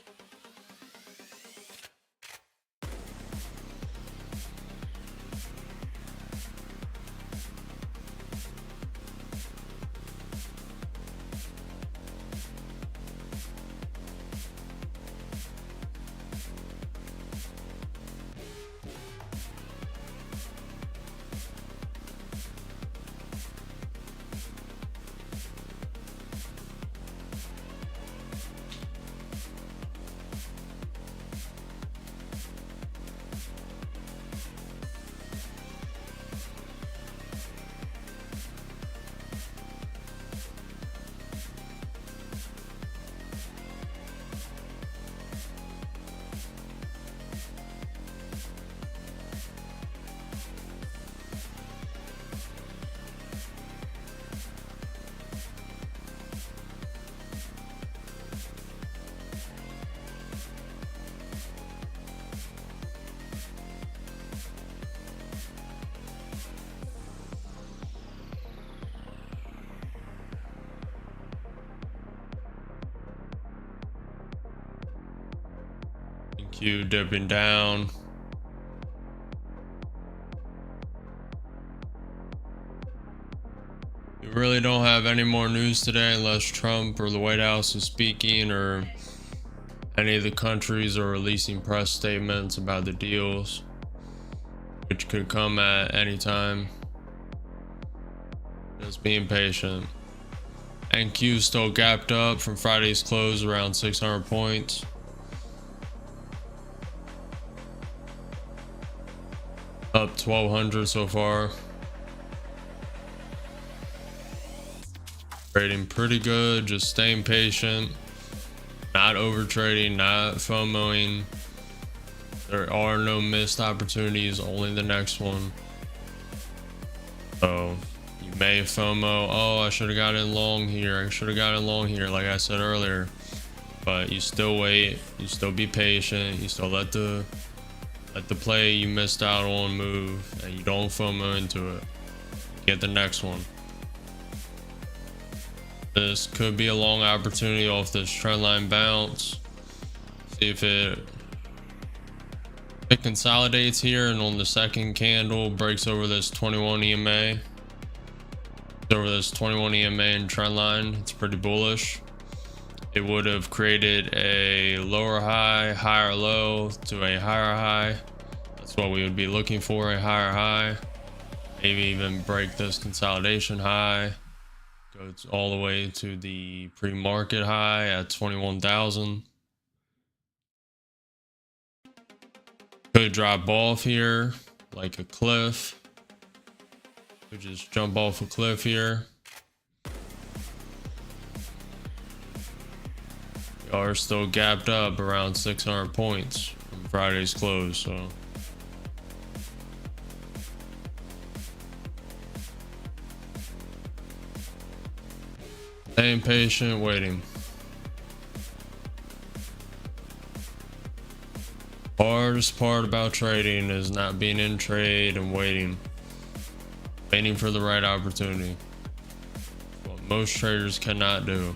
Q dipping down. We really don't have any more news today unless Trump or the White House is speaking, or any of the countries are releasing press statements about the deals, which could come at any time. Just being patient. NQ still gapped up from Friday's close around 600 points. Up 1200 so far. Trading pretty good, just staying patient, not over trading, not FOMOing, There are no missed opportunities, only the next one. So you may FOMO, oh, I should have got in long here. I should have got in long here, like I said earlier. But you still wait, you still be patient, you still let the play you missed out on move, and you don't FOMO into it. Get the next one. This could be a long opportunity off this trendline bounce. See if it consolidates here, and on the second candle breaks over this 21 EMA. Over this 21 EMA and trend line, it's pretty bullish. It would have created a lower high, higher low to a higher high. That's what we would be looking for, a higher high. Maybe even break this consolidation high. Goes all the way to the pre-market high at 21,000. Could drop off here like a cliff. Could just jump off a cliff here. We are still gapped up around 600 points from Friday's close, so. Staying patient, waiting. Hardest part about trading is not being in trade and waiting. Waiting for the right opportunity. What most traders cannot do.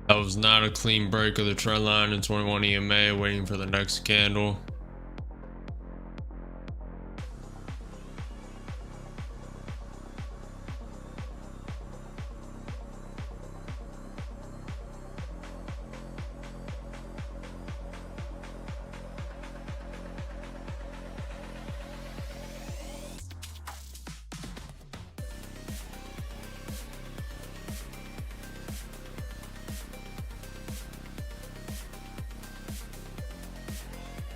That was not a clean break of the trend line in 21 EMA, waiting for the next candle.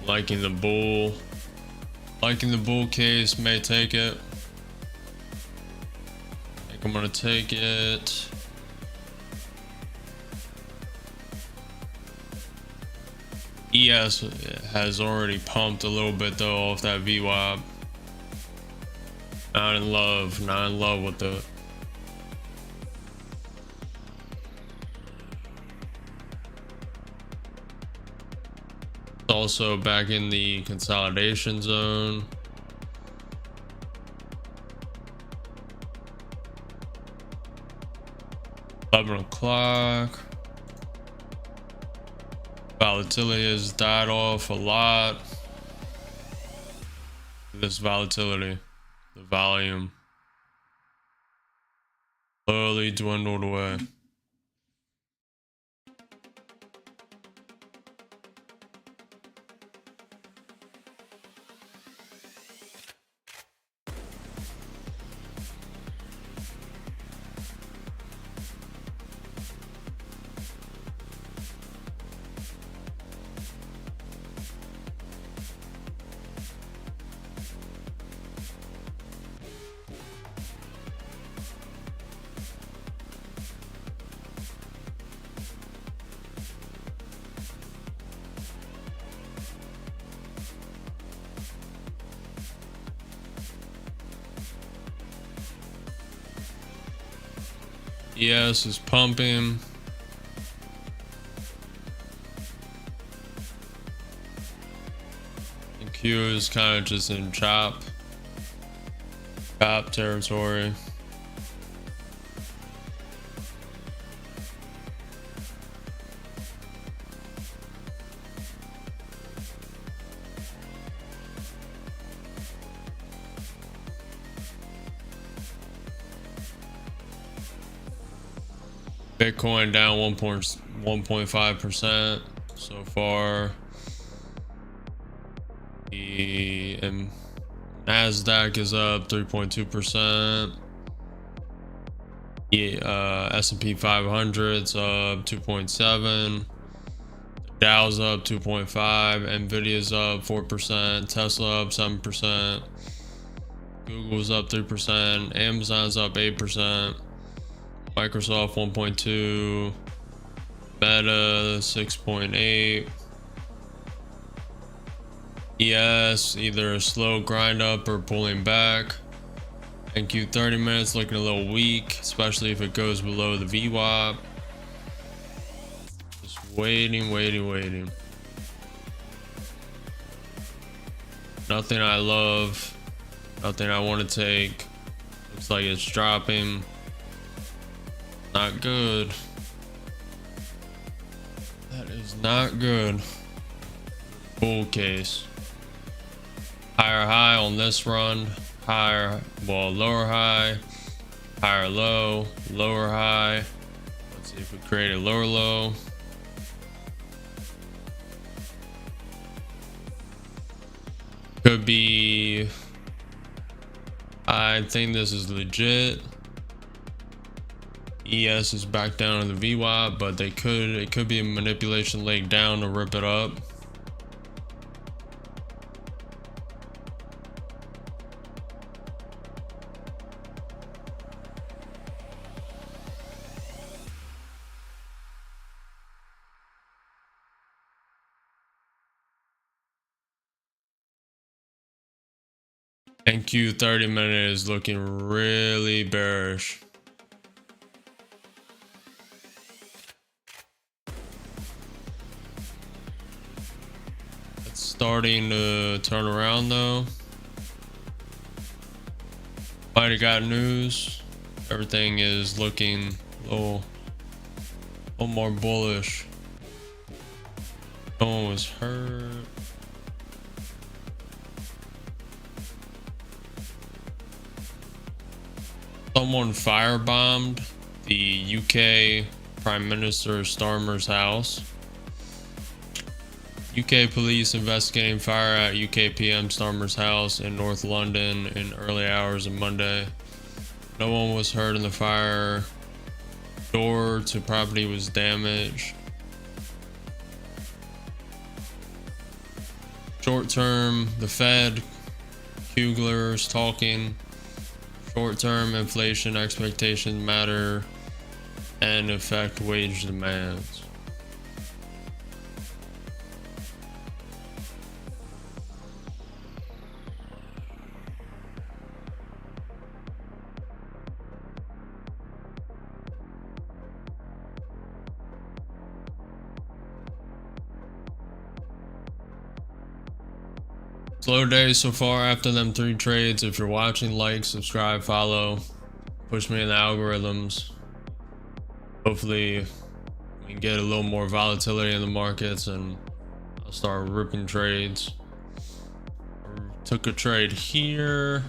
Liking the bull case, may take it. I think I'm gonna take it. ES has already pumped a little bit though off that VWAP. Not in love with it. Also back in the consolidation zone. $11 Volatility has died off a lot. This volatility, the volume, slowly dwindled away. ES is pumping. And Q is kind of just in chop. Top territory. Bitcoin down 1.5% so far. The Nasdaq is up 3.2%. S&P 500's up 2.7. Dow's up 2.5. Nvidia's up 4%. Tesla up 7%. Google's up 3%. Amazon's up 8%. Microsoft 1.2, Meta 6.8, ES either a slow grind up or pulling back. NQ 30 minutes looking a little weak, especially if it goes below the VWAP. Just waiting. Nothing I love, nothing I want to take. Looks like it's dropping. Not good. That is not good. Bull case. Higher high on this run. Lower high. Higher low. Lower high. Let's see if we create a lower low. Could be. I think this is legit. ES is back down in the VWAP, but it could be a manipulation leg down to rip it up. NQ 30 minute is looking really bearish. Starting to turn around though. Might have got news. Everything is looking a little more bullish. No one was hurt. Someone firebombed the UK Prime Minister Starmer's house. UK police investigating fire at UK PM Starmer's house in North London in early hours of Monday. No one was hurt in the fire. Door to property was damaged. Short term, the Fed, Kugler's talking. Short term inflation expectations matter and affect wage demands. Slow day so far after them 3 trades. If you're watching, like, subscribe, follow, push me in the algorithms. Hopefully we can get a little more volatility in the markets and I'll start ripping trades. Took a trade here,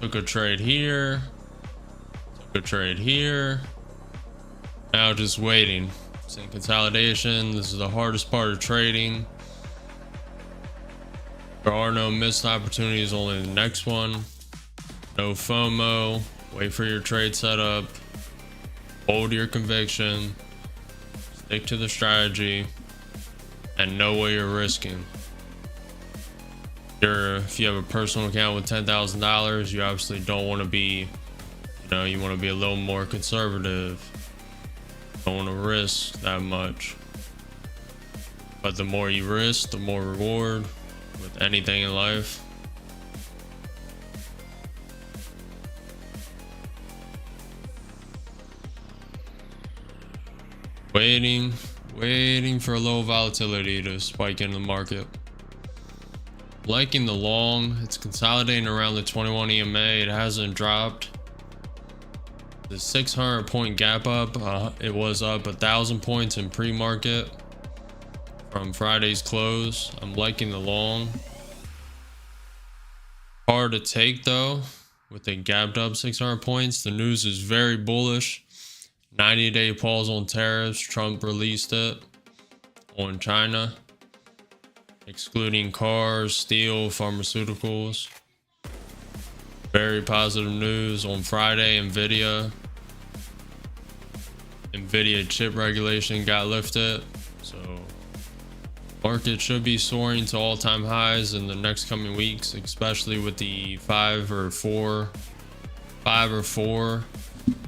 took a trade here, took a trade here. Now just waiting. Seeing consolidation. This is the hardest part of trading. There are no missed opportunities, only the next one. No FOMO. Wait for your trade setup. Hold your conviction. Stick to the strategy. And know what you're risking. If you have a personal account with $10,000, you obviously don't want to be, you want to be a little more conservative. Don't want to risk that much. But the more you risk, the more reward. With anything in life. Waiting for a low volatility to spike in the market. Liking the long. It's consolidating around the 21 EMA. It hasn't dropped. The 600 point gap up. It was up 1,000 points in pre-market from Friday's close. I'm liking the long. Hard to take though with a gapped up 600 points. The news is very bullish. 90-day pause on tariffs. Trump released it on China, excluding cars, steel, pharmaceuticals. Very positive news on Friday. Nvidia chip regulation got lifted, so market should be soaring to all-time highs in the next coming weeks, especially with the five or four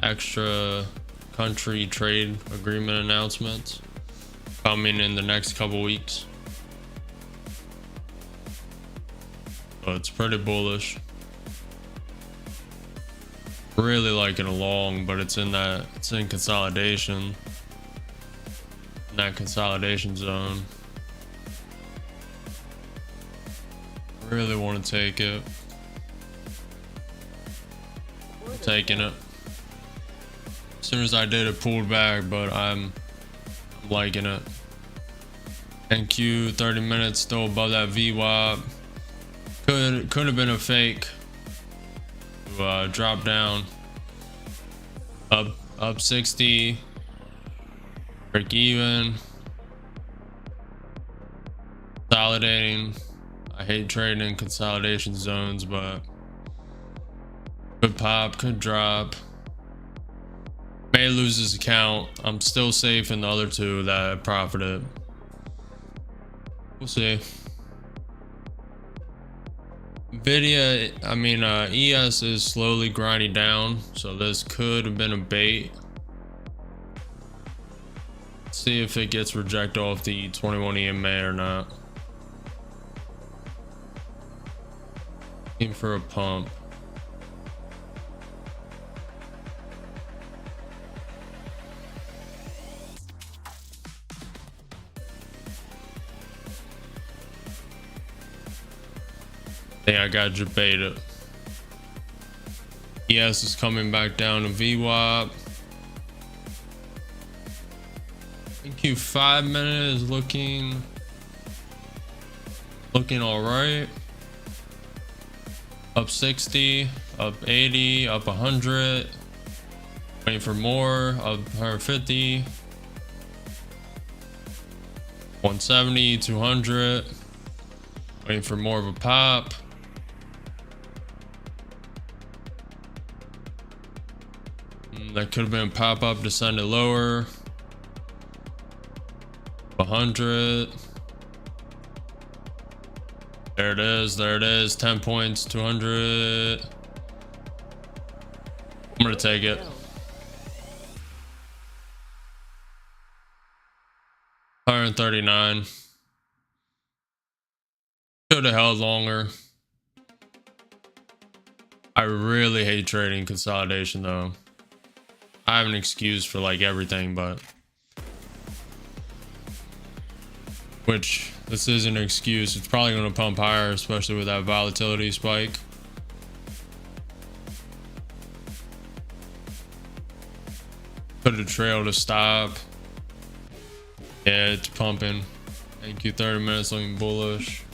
extra country trade agreement announcements coming in the next couple weeks. So it's pretty bullish. Really liking a long, but it's in consolidation, in that consolidation zone. Really want to take it. I'm taking it. As soon as I did, it pulled back, but I'm liking it. NQ 30 minutes still above that VWAP. Could have been a fake. Drop down. Up 60. Break even. Consolidating. I hate trading in consolidation zones, but could pop, could drop. May lose his account. I'm still safe in the other two that profited. We'll see. Nvidia, ES is slowly grinding down, so this could have been a bait. See if it gets rejected off the 21 EMA or not. Looking for a pump. I think I got debated. ES is coming back down to VWAP. NQ 5 minute is looking all right. Up 60, up 80, up 100. Waiting for more. Up 150. 170, 200. Waiting for more of a pop. That could have been a pop-up, descended lower. 100. There it is, 10 points, 200. I'm gonna take it. 139. Could have held longer. I really hate trading consolidation though. I have an excuse for like everything, but which this is an excuse. It's probably going to pump higher, especially with that volatility spike. Could have trailed a stop. Yeah, it's pumping. NQ 30 minutes looking bullish.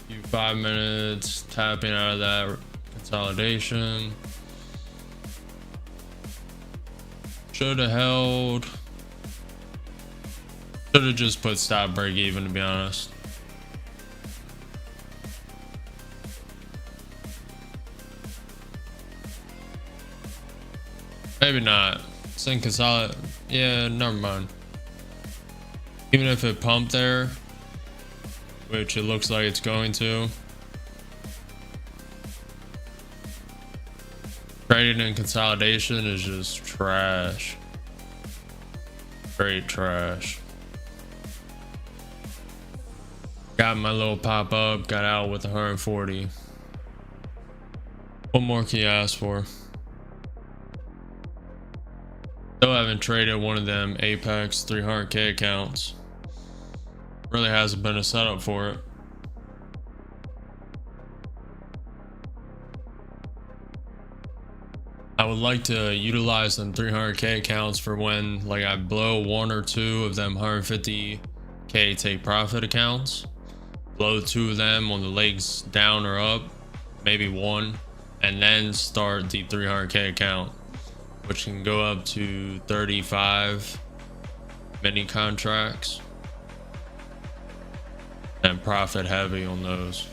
NQ 5 minutes tapping out of that consolidation. Should have held. Should have just put stop break even, to be honest. Maybe not. It's in consolidate. Yeah, never mind. Even if it pumped there, which it looks like it's going to. Trading in consolidation is just trash. Straight trash. Got my little pop up, got out with 140. What more can you ask for? Still haven't traded one of them Apex 300k accounts. Really hasn't been a setup for it. would like to utilize them 300k accounts for when like I blow one or two of them 150k take profit accounts, blow two of them on the legs down or up, maybe one, and then start the 300k account, which can go up to 35 mini contracts and profit heavy on those.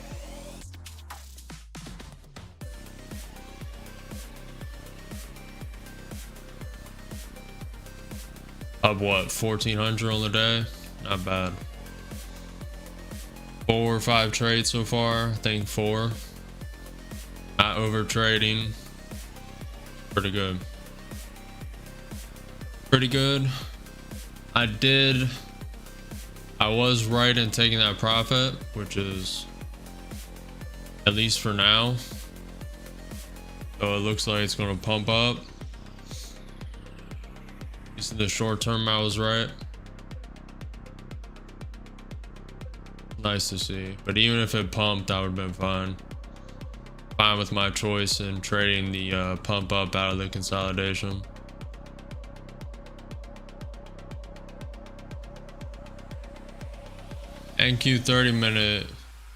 Up what, 1400 on the day? Not bad. 4 or 5 trades so far. I think 4. Not over trading. Pretty good. Pretty good. I was right in taking that profit, which is at least for now. So it looks like it's going to pump up. In the short term, I was right. Nice to see. But even if it pumped, I would have been fine. Fine with my choice in trading the pump up out of the consolidation. NQ 30 minute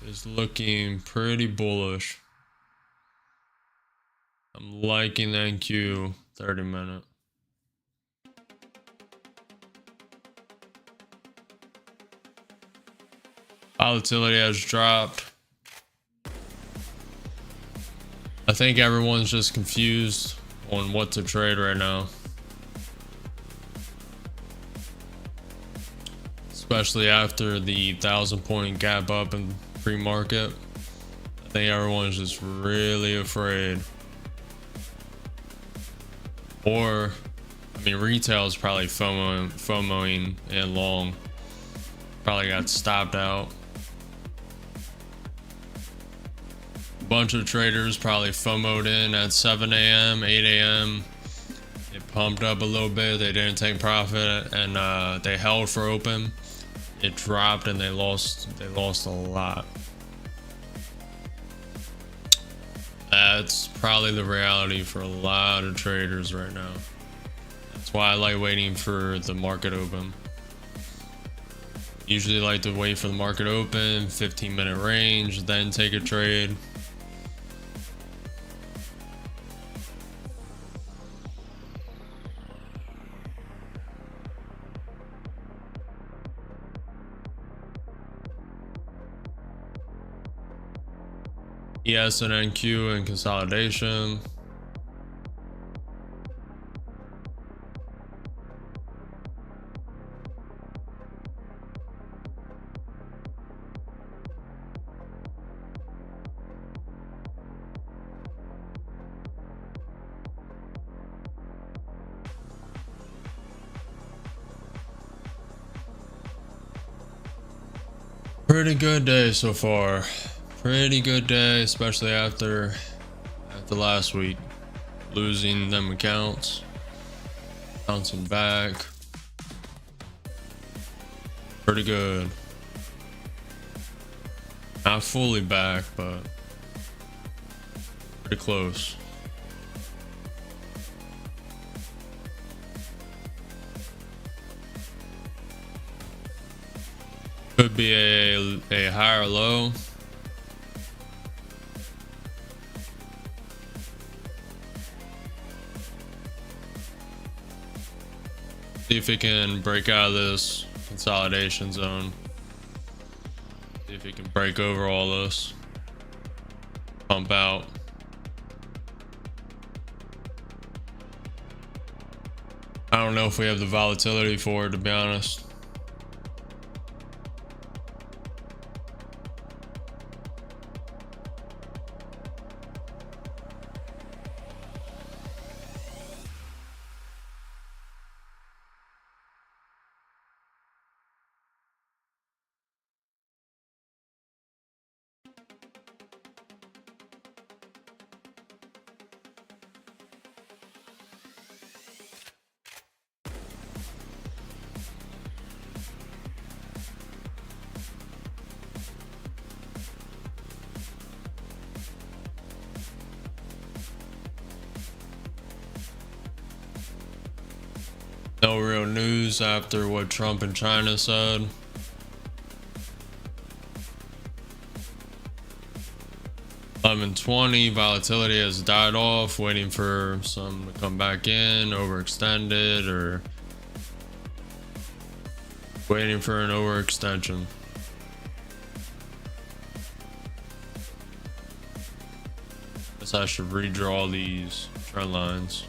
is looking pretty bullish. I'm liking the NQ 30 minute. Volatility has dropped. I think everyone's just confused on what to trade right now. Especially after the 1,000-point gap up in pre-market. I think everyone's just really afraid. Or, I mean, retail is probably FOMOing and long. Probably got stopped out. Bunch of traders probably FOMO'd in at 7 a.m., 8 a.m. It pumped up a little bit. They didn't take profit, and they held for open. It dropped, and they lost a lot. That's probably the reality for a lot of traders right now. That's why I like waiting for the market open. Usually like to wait for the market open, 15-minute range, then take a trade. ES and NQ and consolidation. Pretty good day so far. Pretty good day, especially after last week, losing them accounts, bouncing back. Pretty good. Not fully back, but pretty close. Could be a higher low. See if it can break out of this consolidation zone. See if it can break over all this. Pump out. I don't know if we have the volatility for it, to be honest. No real news after what Trump and China said. $11.20 volatility has died off, waiting for some to come back in, overextended, or waiting for an overextension. Guess I should redraw these trend lines.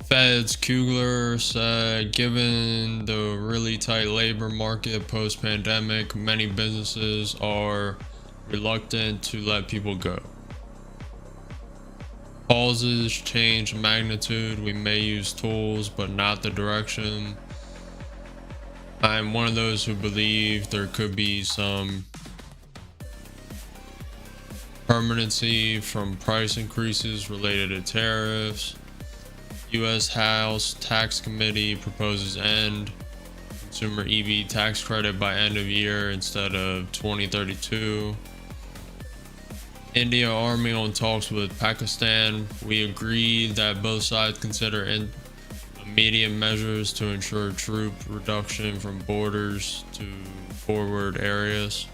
Fed's Kugler said, given the really tight labor market post-pandemic, many businesses are reluctant to let people go. Pauses change magnitude. We may use tools, but not the direction. I'm one of those who believe there could be some permanency from price increases related to tariffs. U.S. House Tax Committee proposes end consumer EV tax credit by end of year instead of 2032. India Army on talks with Pakistan. We agreed that both sides consider immediate measures to ensure troop reduction from borders to forward areas.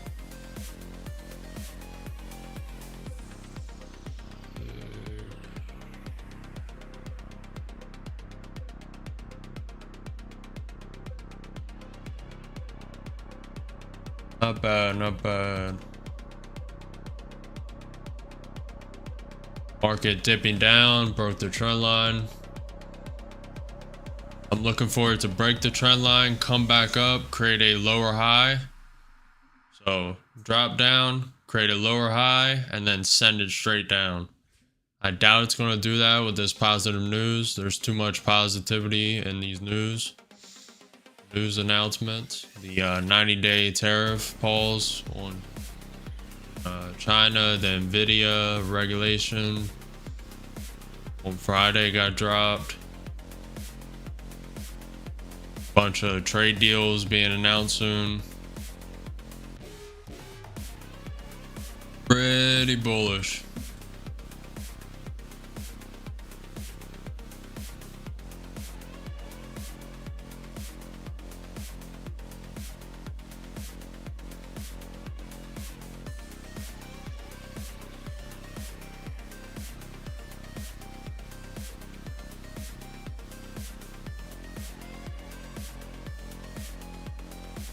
Not bad, not bad. Market dipping down, broke the trend line. I'm looking for it to break the trend line, come back up, create a lower high. So drop down, create a lower high, and then send it straight down. I doubt it's going to do that with this positive news. There's too much positivity in these news announcements. The 90-day tariff pause on China, the Nvidia regulation on Friday got dropped. Bunch of trade deals being announced soon. Pretty bullish.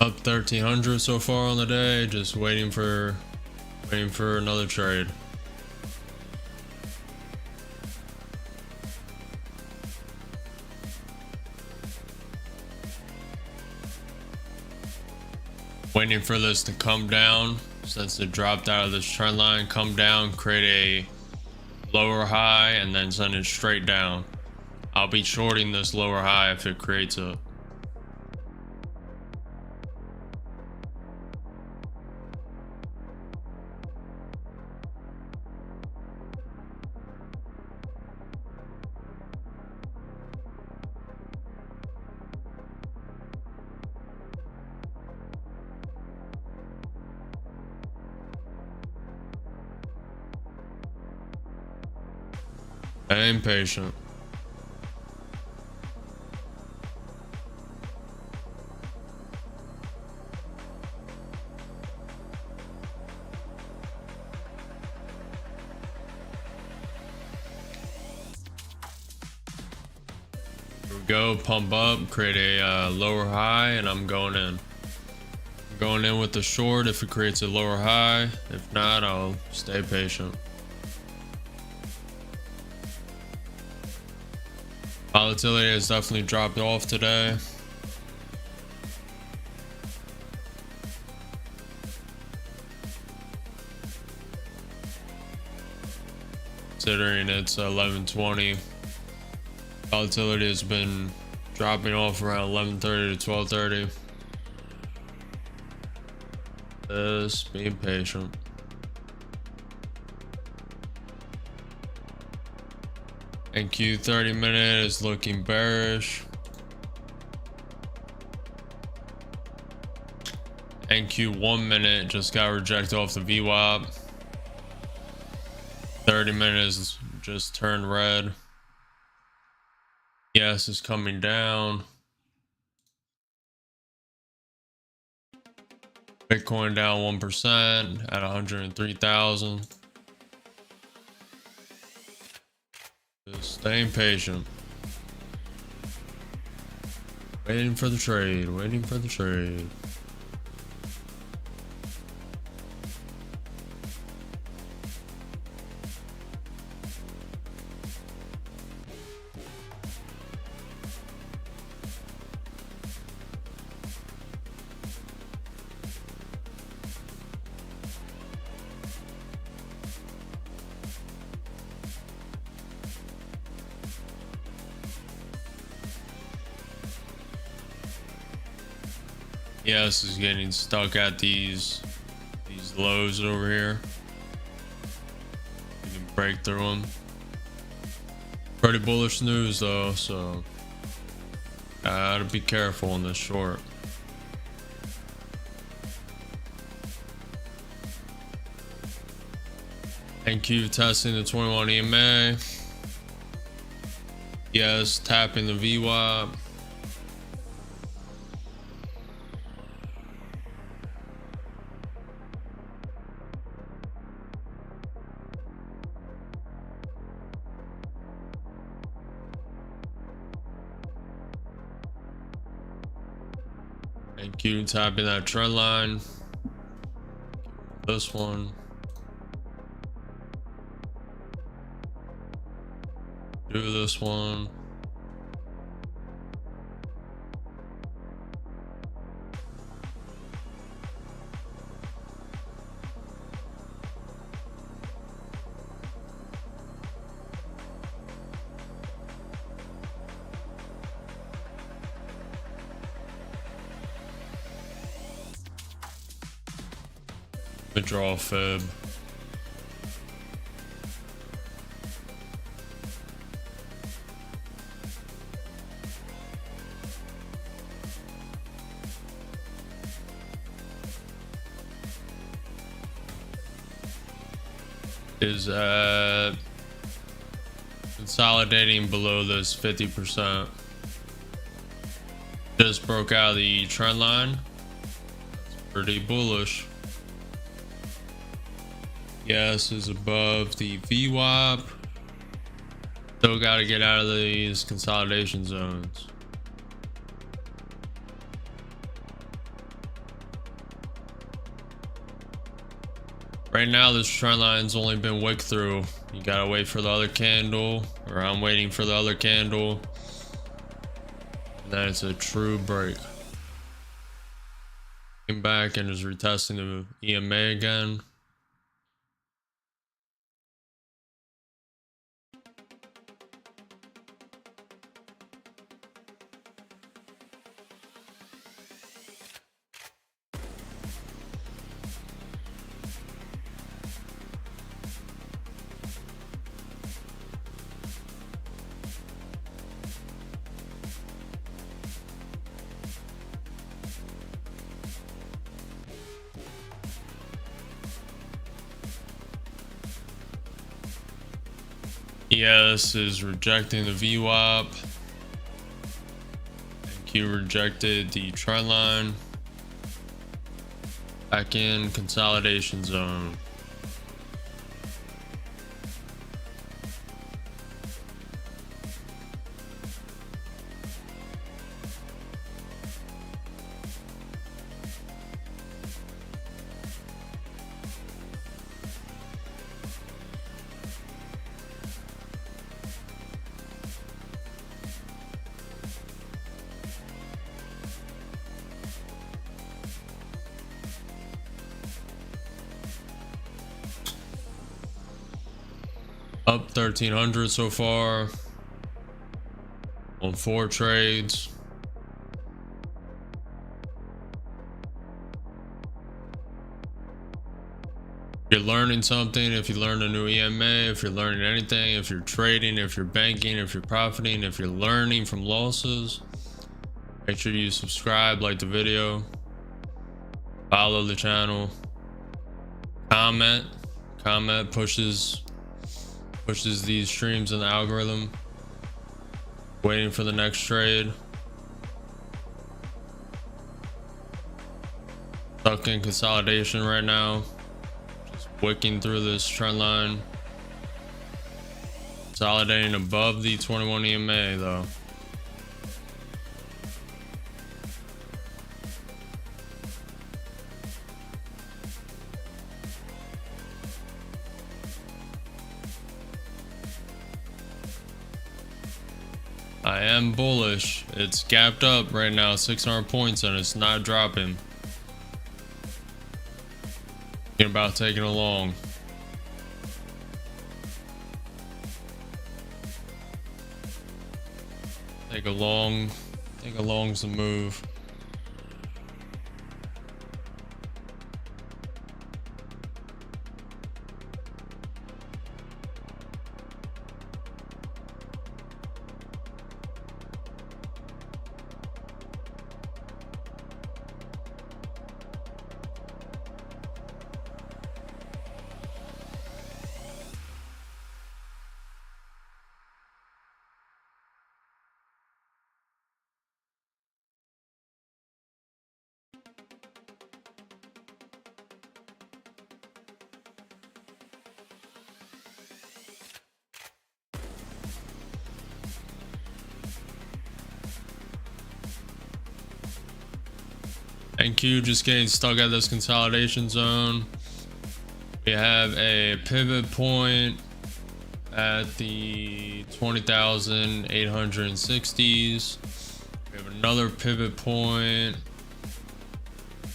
Up 1300 so far on the day, just waiting for another trade. Waiting for this to come down since it dropped out of this trend line, come down, create a lower high, and then send it straight down. I'll be shorting this lower high if it creates a impatient. Here we go, pump up, create a lower high, and I'm going in. I'm going in with the short if it creates a lower high. If not, I'll stay patient. Volatility has definitely dropped off today. Considering it's 11:20, volatility has been dropping off around 11:30 to 12:30. Just being patient. NQ 30-minute is looking bearish. NQ 1-minute just got rejected off the VWAP. 30 minutes just turned red. Yes, it's coming down. Bitcoin down 1% at 103,000. Just staying patient. Waiting for the trade, waiting for the trade. Yes, is getting stuck at these lows over here. You can break through them. Pretty bullish news though, so gotta be careful in this short. NQ testing the 21 EMA. Yes, tapping the VWAP. NQ tapping that trend line. This one. Do this one. Withdraw fib. Is consolidating below this 50%. Just broke out of the trend line. That's pretty bullish. Yes, is above the VWAP. Still got to get out of these consolidation zones. Right now, this trend line's only been wicked through. You gotta wait for the other candle, or I'm waiting for the other candle. And then it's a true break. Came back and is retesting the EMA again. ES is rejecting the VWAP. NQ rejected the trend line. Back in consolidation zone. Up 1300 so far on 4 trades. If you're learning something, if you learned a new EMA, if you're learning anything, if you're trading, if you're banking, if you're profiting, if you're learning from losses, make sure you subscribe, like the video, follow the channel, comment pushes these streams in the algorithm. Waiting for the next trade. Stuck in consolidation right now. Just wicking through this trend line. Consolidating above the 21 EMA though. I am bullish. It's gapped up right now, 600 points, and it's not dropping. Thinking about taking a long. Take a long's the move. NQ just getting stuck at this consolidation zone. We have a pivot point at the 20,860s. We have another pivot point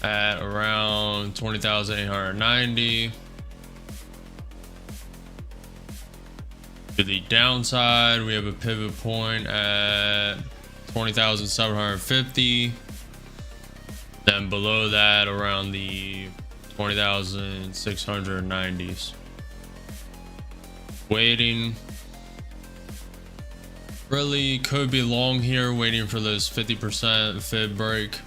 at around 20,890. To the downside, we have a pivot point at 20,750. Then below that, around the 20,690s. Waiting. Really could be long here, waiting for this 50% fib break.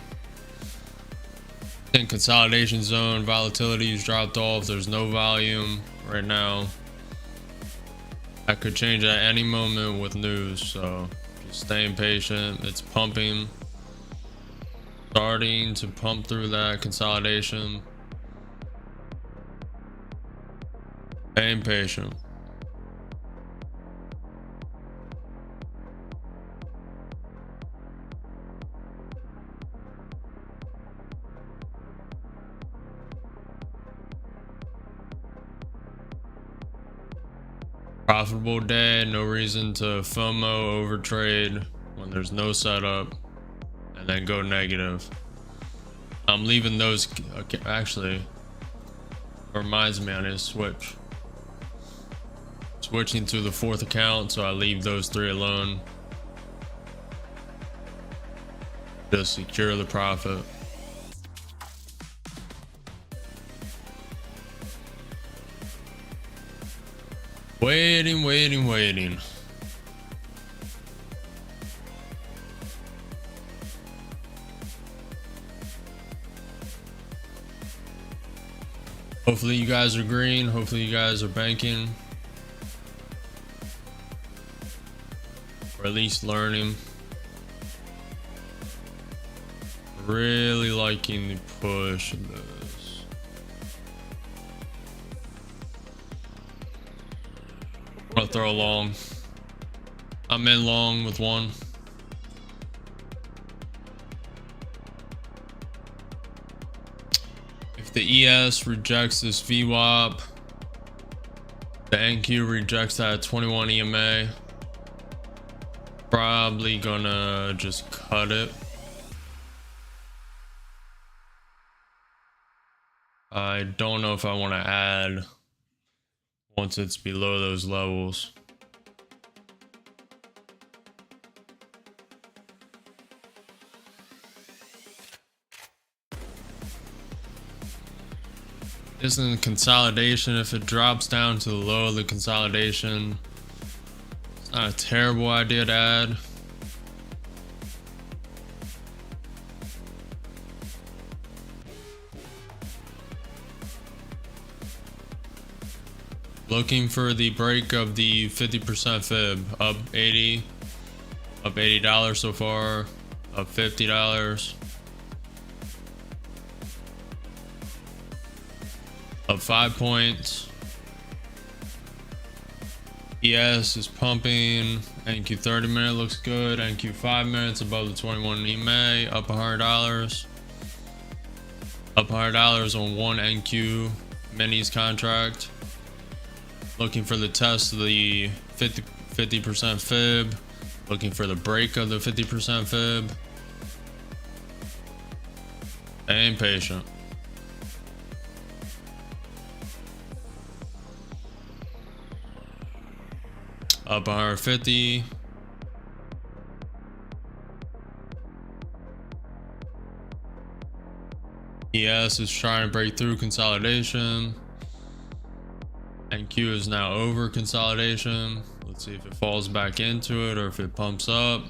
In consolidation zone, volatility's dropped off. There's no volume right now. That could change at any moment with news, so just staying patient. It's pumping. Starting to pump through that consolidation. Staying patient. Profitable day, no reason to FOMO overtrade when there's no setup and then go negative. I'm leaving those. Okay, actually, reminds me, I need to switching to the 4th account, so I leave those 3 alone. Just secure the profit. Waiting. Hopefully you guys are green. Hopefully you guys are banking. Or at least learning. Really liking the push in this. I'll throw a long. I'm in long with one. If the ES rejects this VWAP, the NQ rejects that 21 EMA, probably gonna just cut it. I don't know if I want to add once it's below those levels. This is consolidation. If it drops down to the low of the consolidation, it's not a terrible idea to add. Looking for the break of the 50% fib. Up 80, up $80 so far, up $50, up 5 points. ES is pumping. NQ 30 minute looks good. NQ 5 minutes above the 21 EMA, up $100. Up $100 on one NQ minis contract. Looking for the test of the 50% fib. Looking for the break of the 50% fib. Staying patient. Up 150. ES is trying to break through consolidation. NQ is now over consolidation. Let's see if it falls back into it or if it pumps up.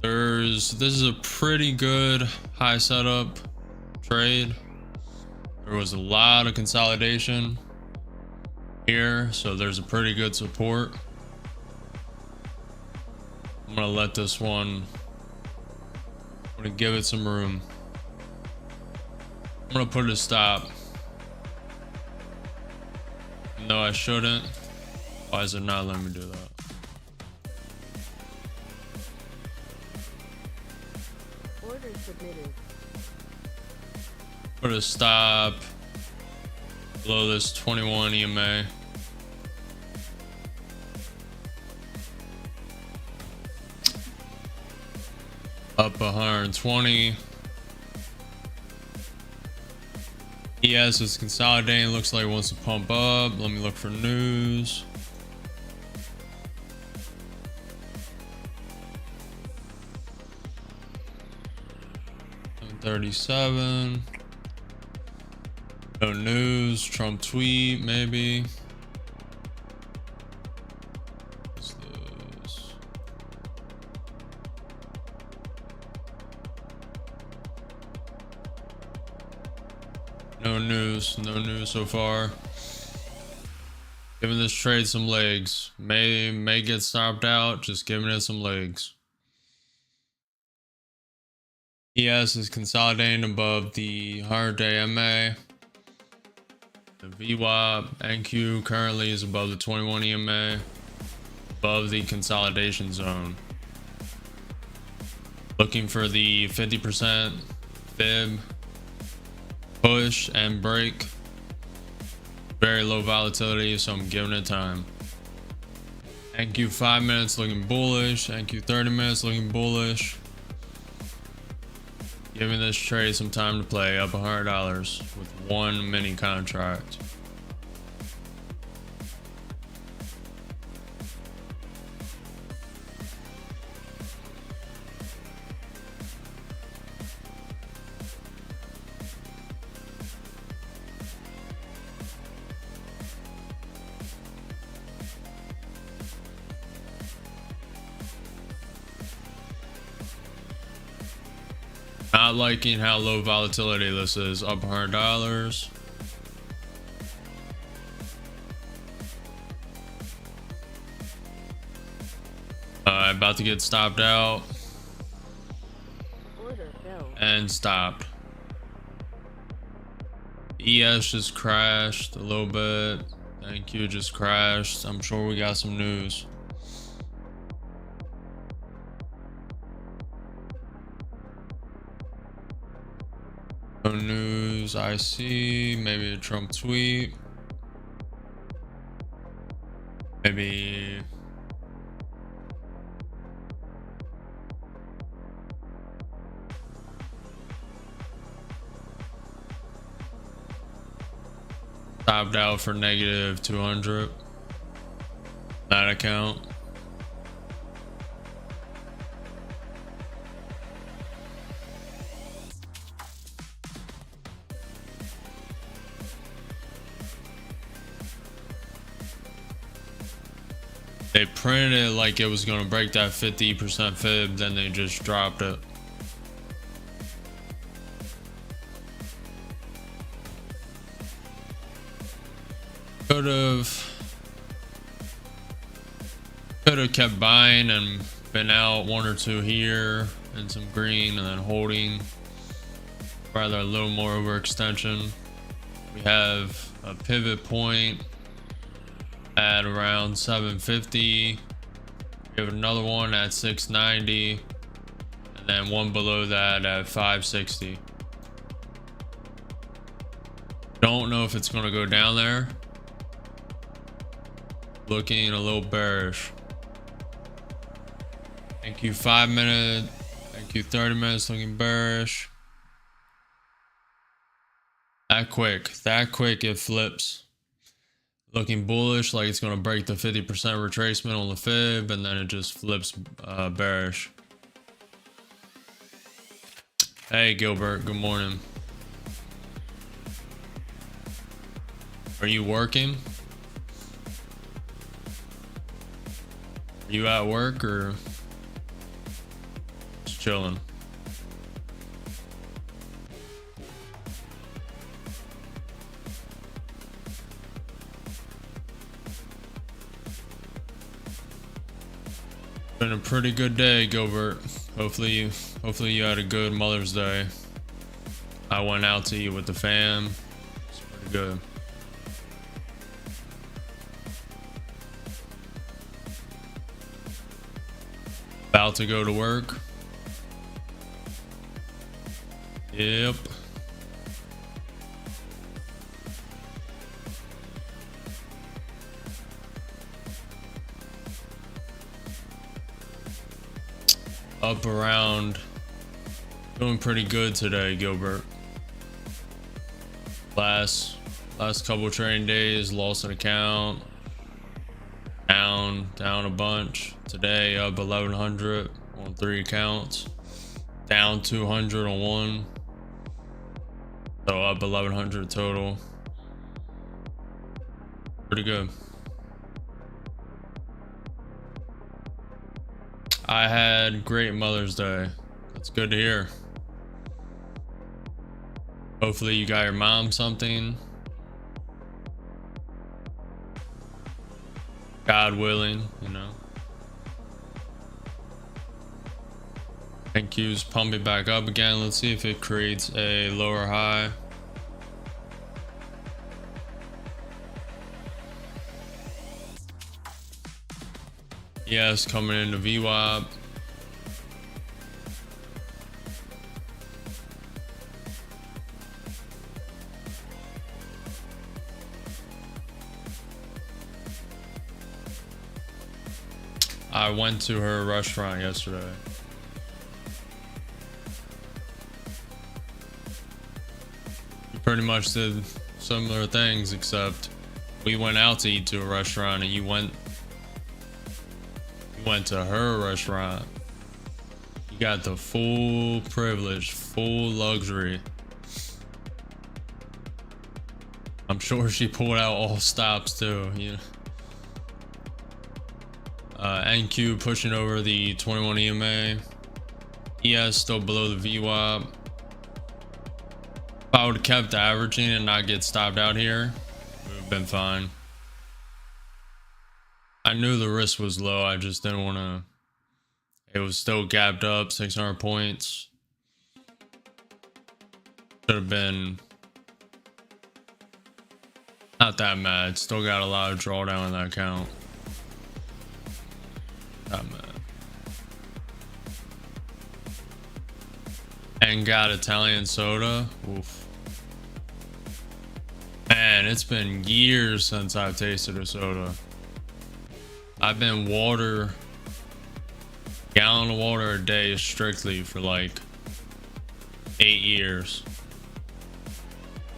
This is a pretty good high setup trade. There was a lot of consolidation here, so there's a pretty good support. I'm gonna let this one, I'm gonna give it some room. I'm gonna put a stop. No, I shouldn't. Why is it not letting me do that? Order submitted. Put a stop below this 21 EMA. Up 120. ES is consolidating. Looks like it wants to pump up. Let me look for news. $37. No news. Trump tweet, maybe. What's this? No news. No news so far. Giving this trade some legs. May get stopped out. Just giving it some legs. ES is consolidating above the 100-day MA. The VWAP NQ currently is above the 21 EMA, above the consolidation zone. Looking for the 50% fib, push and break. Very low volatility, so I'm giving it time. NQ 5 minutes looking bullish, NQ 30 minutes looking bullish. Giving this trade some time to play, up $100 with one mini contract. Not liking how low volatility this is, up $100. About to get stopped out. Order filled. And stopped. ES just crashed a little bit. NQ just crashed. I'm sure we got some news. No news I see. Maybe a Trump tweet. Maybe Stopped out for negative 200. That account. They printed it like it was going to break that 50% fib, then they just dropped it. Could have kept buying and been out one or two here and some green and then holding. Rather a little more overextension. We have a pivot point at around 750. We have another one at 690, and then one below that at 560. Don't know if it's going to go down there. Looking a little bearish. Thank you 5 minutes. Thank you 30 minutes. Looking bearish. That quick it flips. Looking bullish, like it's going to break the 50% retracement on the fib, and then it just flips bearish. Hey Gilbert, good morning. Are you working? Are you at work or just chilling? Been a pretty good day, Gilbert. Hopefully you had a good Mother's Day. I went out to eat with the fam. It's pretty good. About to go to work. Yep. Up around, doing pretty good today, Gilbert. Last couple trading days, lost an account. Down a bunch. Today up 1100 on 3 accounts. Down 200 on 1. So up 1100 total. Pretty good. I had great Mother's Day. That's good to hear. Hopefully you got your mom something. God willing, you know. Thank you's pumping back up again. Let's see if it creates a lower high. Yes, coming into VWAP. I went to her restaurant yesterday. We pretty much did similar things, except we went out to eat to a restaurant and you went to her restaurant. You got the full privilege, full luxury. I'm sure she pulled out all stops too, you know. NQ pushing over the 21 EMA. ES still below the VWAP. If I would have kept averaging and not get stopped out here, it would have been fine. I knew the risk was low. I just didn't want to. It was still gapped up 600 points. Should have been not that mad. Still got a lot of drawdown in that account. Not mad. And got Italian soda. Oof. Man, it's been years since I've tasted a soda. I've been gallon of water a day strictly for like 8 years.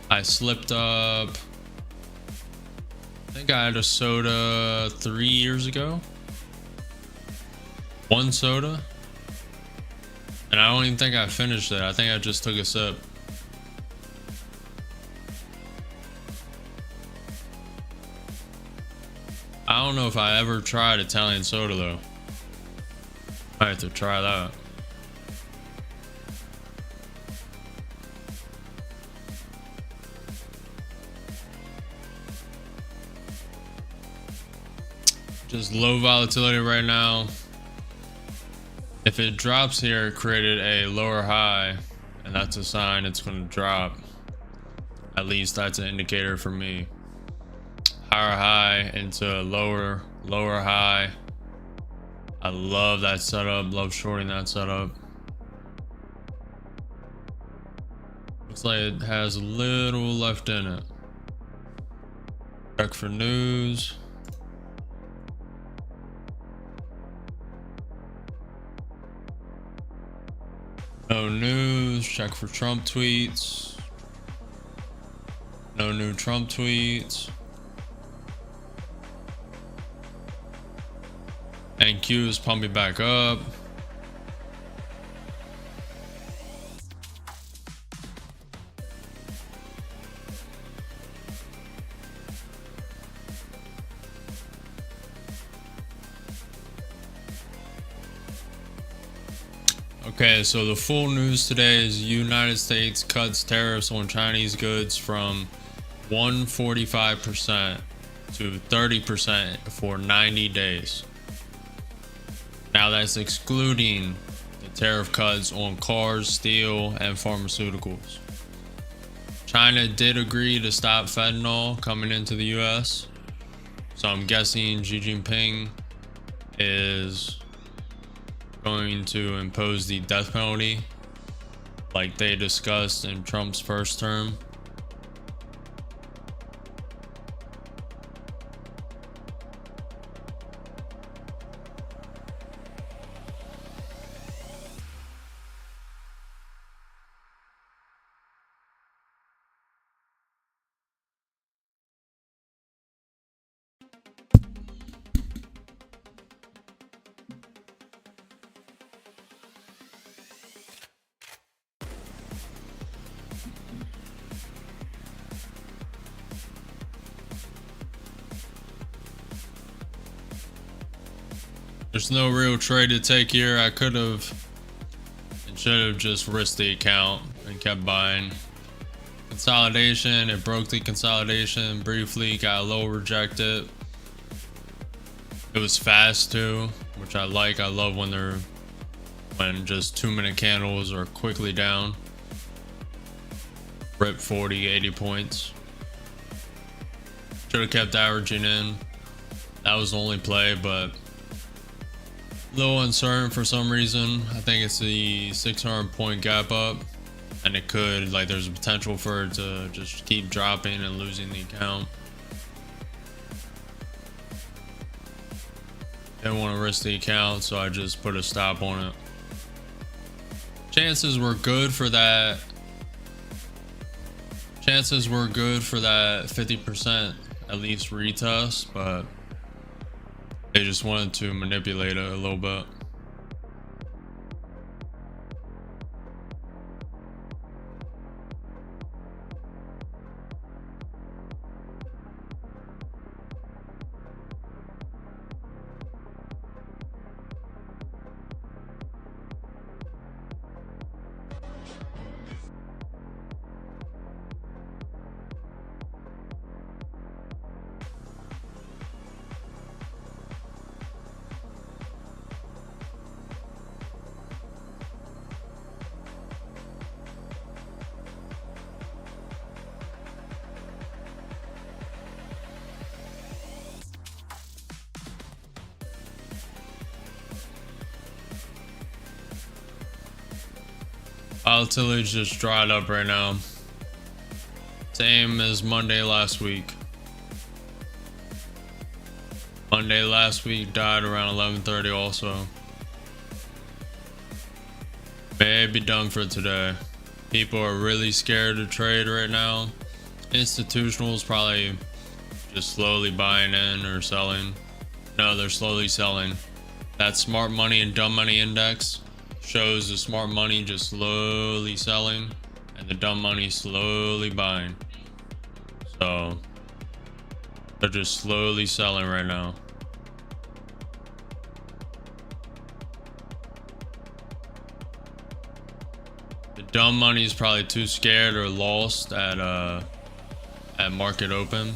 I slipped up think I had a soda 3 years ago. One soda. And I don't even think I finished it. I think I just took a sip. I don't know if I ever tried Italian soda though. I have to try that. Just low volatility right now. If it drops here, it created a lower high, and that's a sign it's going to drop. At least that's an indicator for me. Higher high into a lower high. I love that setup. Love shorting that setup. Looks like it has a little left in it. Check for news. No news. Check for Trump tweets. No new Trump tweets. NQ is pumping back up. Okay, so the full news today is United States cuts tariffs on Chinese goods from 145% to 30% for 90 days. Now that's excluding the tariff cuts on cars, steel, and pharmaceuticals. China did agree to stop fentanyl coming into the US. So I'm guessing Xi Jinping is going to impose the death penalty like they discussed in Trump's first term. There's no real trade to take here. I could have and should have just risked the account and kept buying. Consolidation, it broke the consolidation briefly, got a low rejected. It was fast too, which I like. I love when just 2-minute candles are quickly down. Rip 40, 80 points. Should have kept averaging in. That was the only play, but a little uncertain for some reason. I think it's the 600 point gap up, and it could, like, there's a potential for it to just keep dropping and losing the account. Didn't want to risk the account, so I just put a stop on it. Chances were good for that 50% at least retest, but they just wanted to manipulate it a little bit. Volatility just dried up right now. Same as Monday last week. Monday last week died around 11:30 also. Maybe done for today. People are really scared to trade right now. Institutionals probably just slowly buying in or selling. No, they're slowly selling. That smart money and dumb money index shows the smart money just slowly selling and the dumb money slowly buying. So they're just slowly selling right now. The dumb money is probably too scared or lost at market open.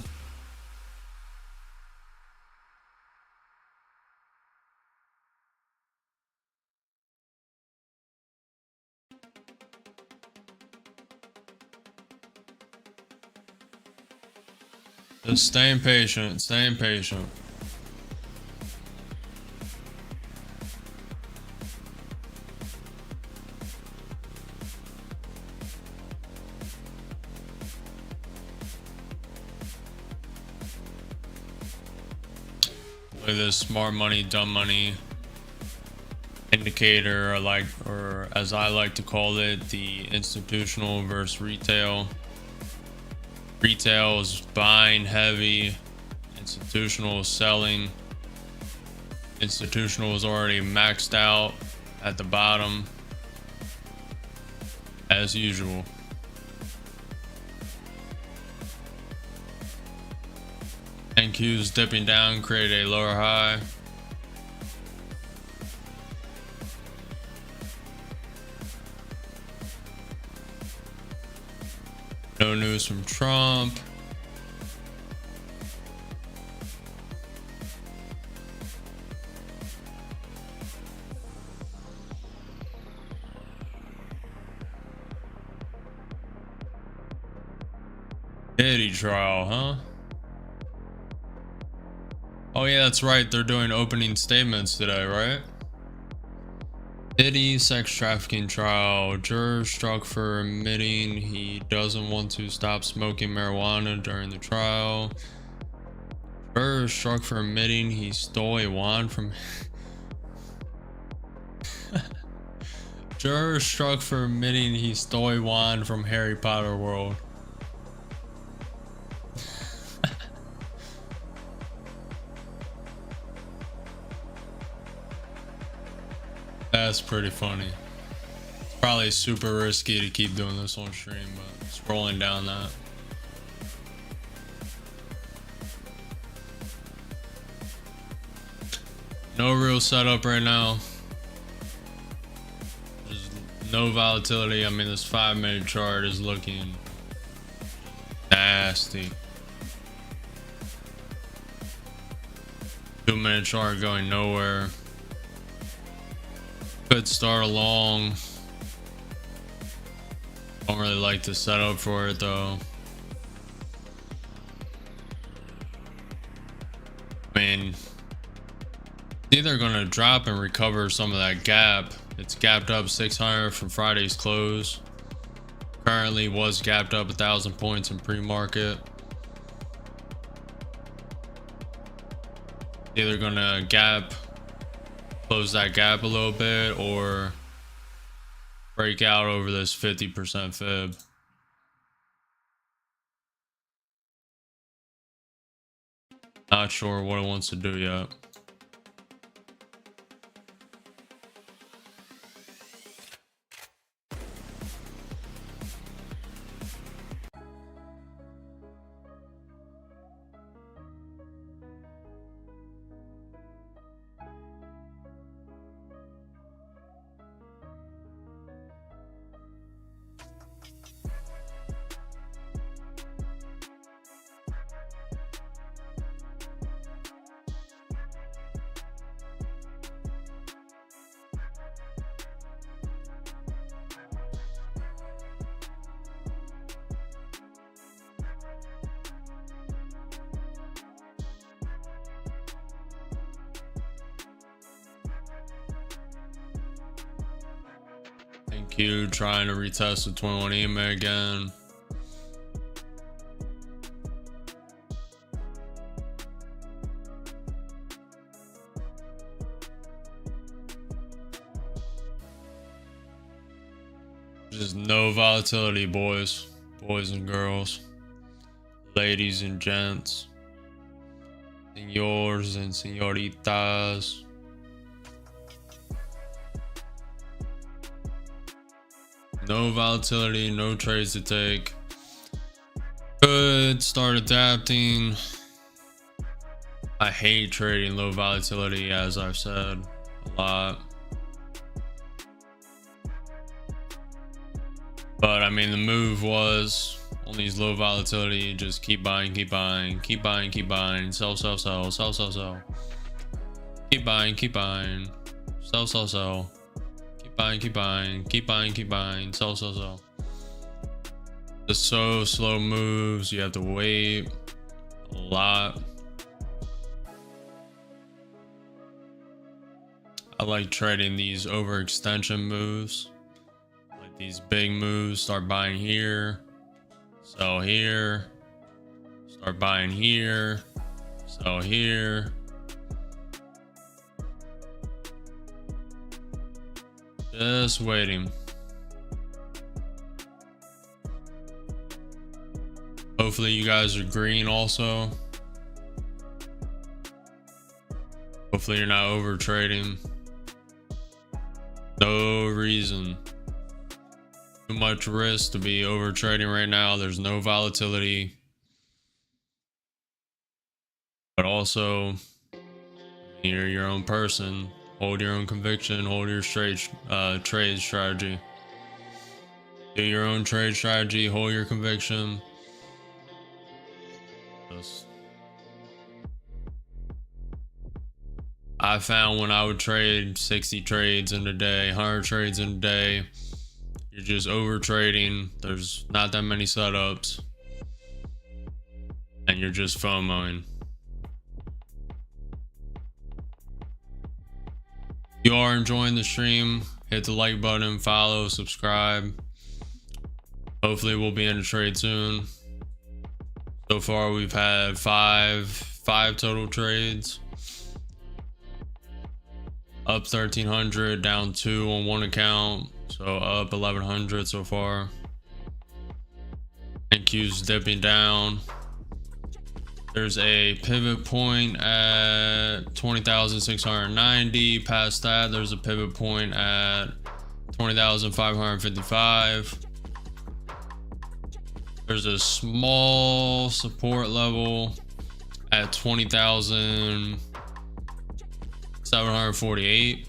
Just staying patient, staying patient. Look at this smart money, dumb money indicator, or as I like to call it, the institutional versus retail. Retail is buying heavy, institutional is selling. Institutional is already maxed out at the bottom, as usual. NQ's dipping down, create a lower high. No news from Trump. Diddy trial, huh? Oh yeah, that's right. They're doing opening statements today, right? Diddy sex trafficking trial. Juror struck for admitting he doesn't want to stop smoking marijuana during the trial. Juror struck for admitting he stole a wand from Juror struck for admitting he stole a wand from Harry Potter World. That's pretty funny. It's probably super risky to keep doing this on stream, but scrolling down that. No real setup right now. There's no volatility. I mean, this 5-minute chart is looking nasty. 2-minute chart going nowhere. Could start along. Don't really like the setup for it though. I mean, it's either gonna drop and recover some of that gap. It's gapped up 600 from Friday's close. Currently was gapped up 1,000 points in pre-market. Either gonna close that gap a little bit or break out over this 50% fib. Not sure what it wants to do yet. Q trying to retest the 21 EMA again. Just no volatility, boys and girls, ladies and gents. senors and senoritas. No volatility, no trades to take. Could start adapting. I hate trading low volatility, as I've said a lot. But I mean, the move was on these low volatility, just keep buying, keep buying, keep buying, keep buying, sell, sell, sell, sell, sell, sell. Keep buying, sell, sell, sell. Keep buying, keep buying, keep buying, keep buying, sell, sell, sell. The so slow moves, you have to wait a lot. I like trading these overextension moves. Like these big moves, start buying here, sell here, start buying here, sell here. Just waiting. Hopefully you guys are green also. Hopefully you're not over trading. No reason. Too much risk to be over trading right now. There's no volatility. But also, you're your own person. Hold your own conviction. Hold your trade strategy. Do your own trade strategy. Hold your conviction. I found when I would trade 60 trades in a day, 100 trades in a day, you're just over trading. There's not that many setups, and you're just FOMOing. If you are enjoying the stream, hit the like button, follow, subscribe. Hopefully we'll be in a trade soon. So far we've had five total trades. Up 1,300, down 2 on one account, so up 1,100 so far. NQ's dipping down. There's a pivot point at 20,690. Past that, there's a pivot point at 20,555. There's a small support level at 20,748.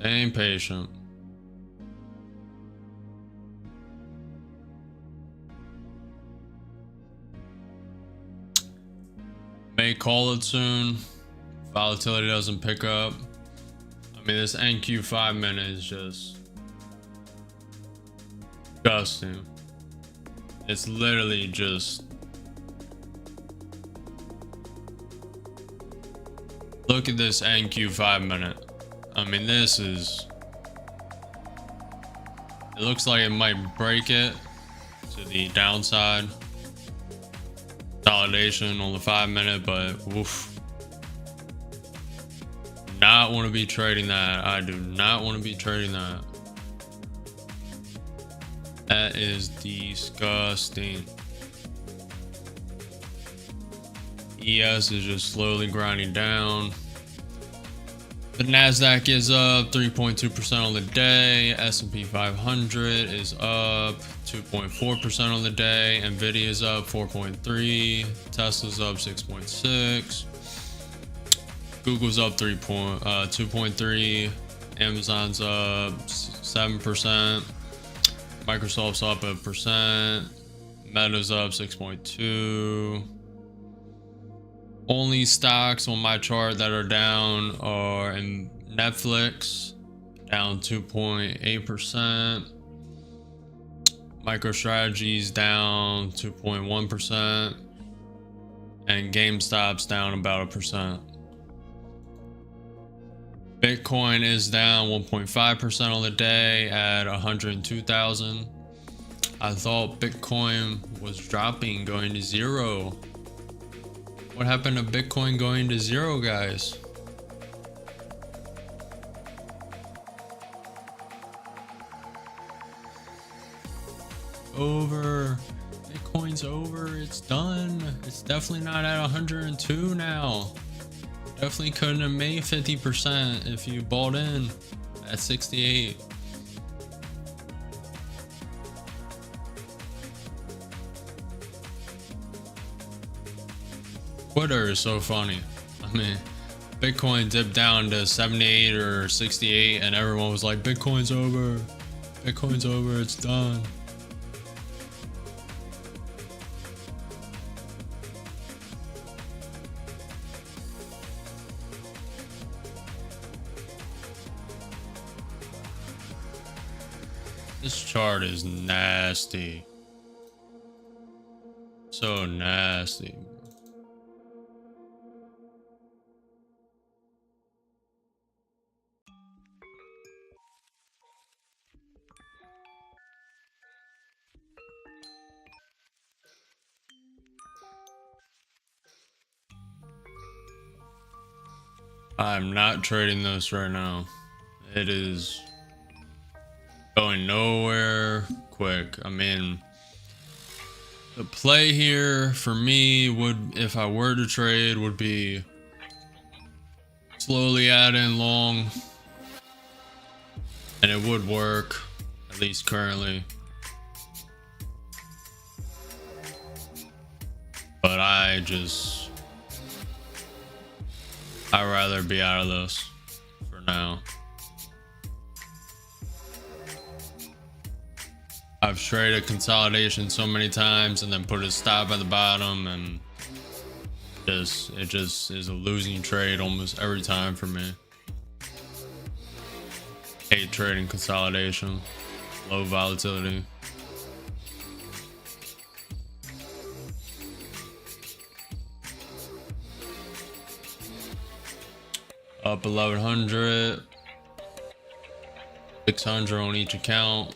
Staying patient. May call it soon. Volatility doesn't pick up. I mean, this NQ 5 minute is just disgusting. It's literally just, look at this NQ 5 minute. I mean, this is, it looks like it might break it to the downside. Consolidation on the 5 minute, but oof. Not want to be trading that. I do not want to be trading that. That is disgusting. ES is just slowly grinding down. The Nasdaq is up 3.2% on the day. S&P 500 is up 2.4% on the day. Nvidia is up 4.3. Tesla's up 6.6. Google's up 2.3. Amazon's up 7%. Microsoft's up 1%. Meta's up 6.2. Only stocks on my chart that are down are in Netflix, down 2.8%. MicroStrategy's down 2.1%. And GameStop's down about 1%. Bitcoin is down 1.5% on the day at 102,000. I thought Bitcoin was dropping, going to zero. What happened to Bitcoin going to zero, guys? over. Bitcoin's over. It's done. It's definitely not at 102 now. Definitely couldn't have made 50% if you bought in at 68. Twitter is so funny. I mean, Bitcoin dipped down to 78 or 68 and everyone was like, Bitcoin's over. Bitcoin's over. It's done. This chart is nasty. So nasty. I'm not trading this right now. It is going nowhere quick. I mean, the play here for me would, if I were to trade, would be slowly add in long, and it would work, at least currently. But I'd rather be out of this for now. I've traded consolidation so many times and then put a stop at the bottom, and it just is a losing trade almost every time for me. Hate trading consolidation, low volatility. Up 1100, 600 on each account,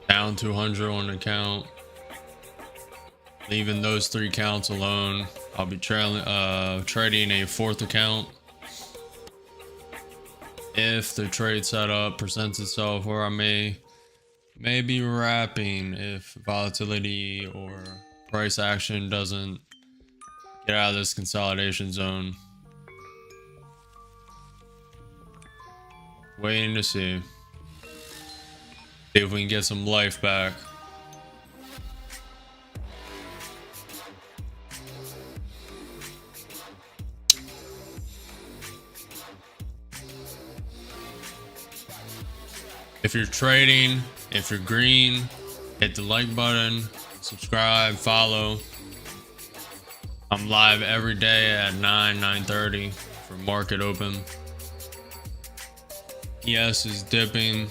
down 200 on account. Leaving those 3 accounts alone. I'll be trading a 4th account if the trade setup presents itself, or I may be wrapping if volatility or price action doesn't get out of this consolidation zone. Waiting to see if we can get some life back. If you're trading, if you're green, hit the like button, subscribe, follow. I'm live every day at 9:30 for market open. ES is dipping.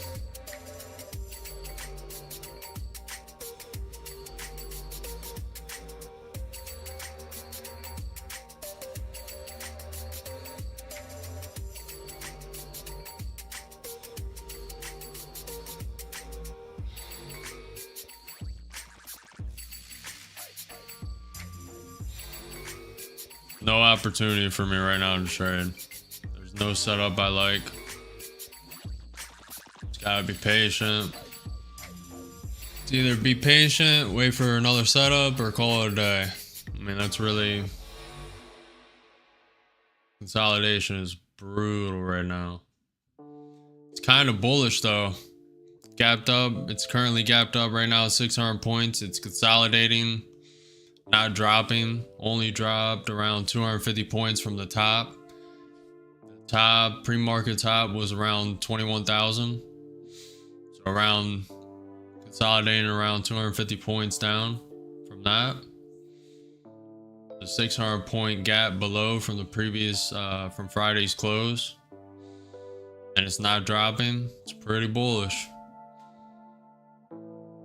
No opportunity for me right now to trade. There's no setup I like. Just gotta be patient. It's either be patient, wait for another setup, or call it a day. I mean, that's really... Consolidation is brutal right now. It's kind of bullish though. Gapped up. It's currently gapped up right now at 600 points. It's consolidating. Not dropping, only dropped around 250 points from the top. The top pre-market top was around 21,000. So around consolidating around 250 points down from that. The 600 point gap below from the previous from Friday's close. And it's not dropping. It's pretty bullish.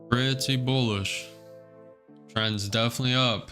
Pretty bullish. Trend's definitely up.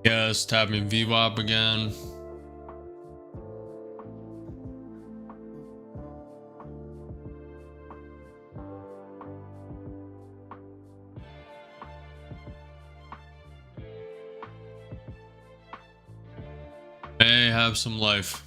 Yes, tapping VWAP again. May have some life.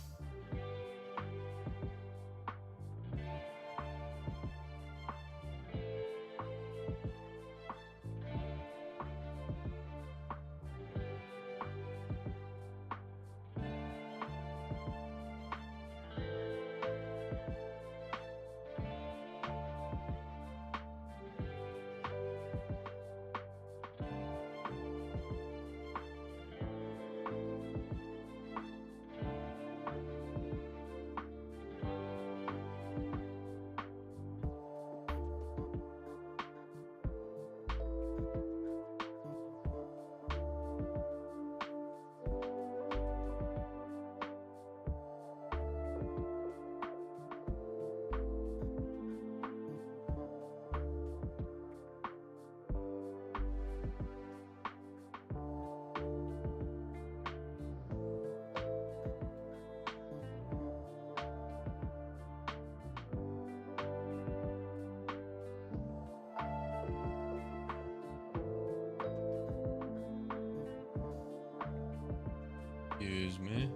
Excuse me.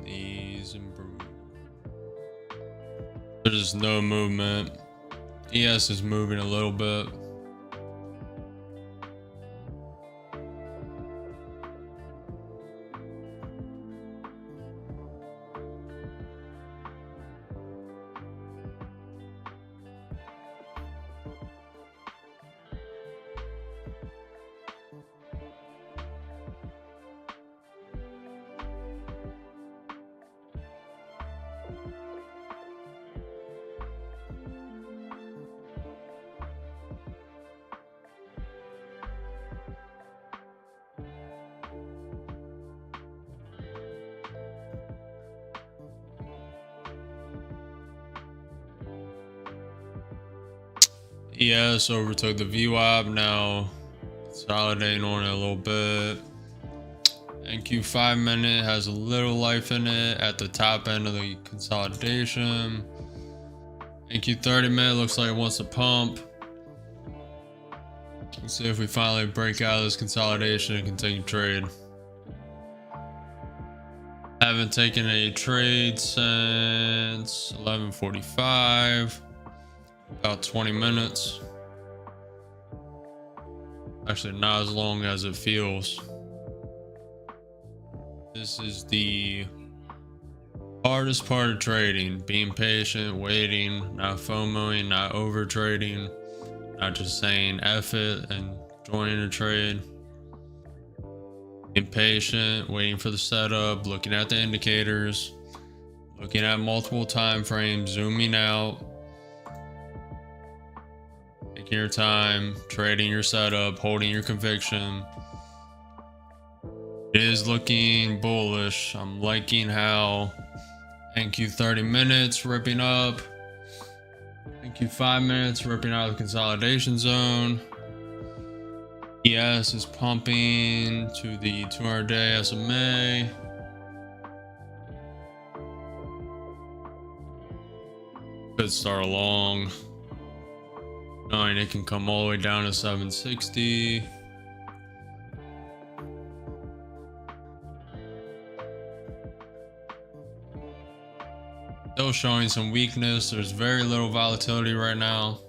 Knees improve. There's no movement. ES is moving a little bit. ES overtook the VWAP, now consolidating on it a little bit. NQ 5 minute has a little life in it at the top end of the consolidation. NQ 30 minute looks like it wants to pump. Let's see if we finally break out of this consolidation and continue trade. Haven't taken a trade since 11:45. About 20 minutes. Actually, not as long as it feels. This is the hardest part of trading. Being patient, waiting, not FOMOing, not over trading, not just saying F it and joining a trade. Being patient, waiting for the setup, looking at the indicators, looking at multiple time frames, zooming out. Taking your time, trading your setup, holding your conviction. It is looking bullish. I'm liking how NQ 30 minutes ripping up. NQ 5 minutes ripping out of the consolidation zone. ES is pumping to the 200-day SMA. Could start along. Knowing it can come all the way down to 760. Still showing some weakness. There's very little volatility right now.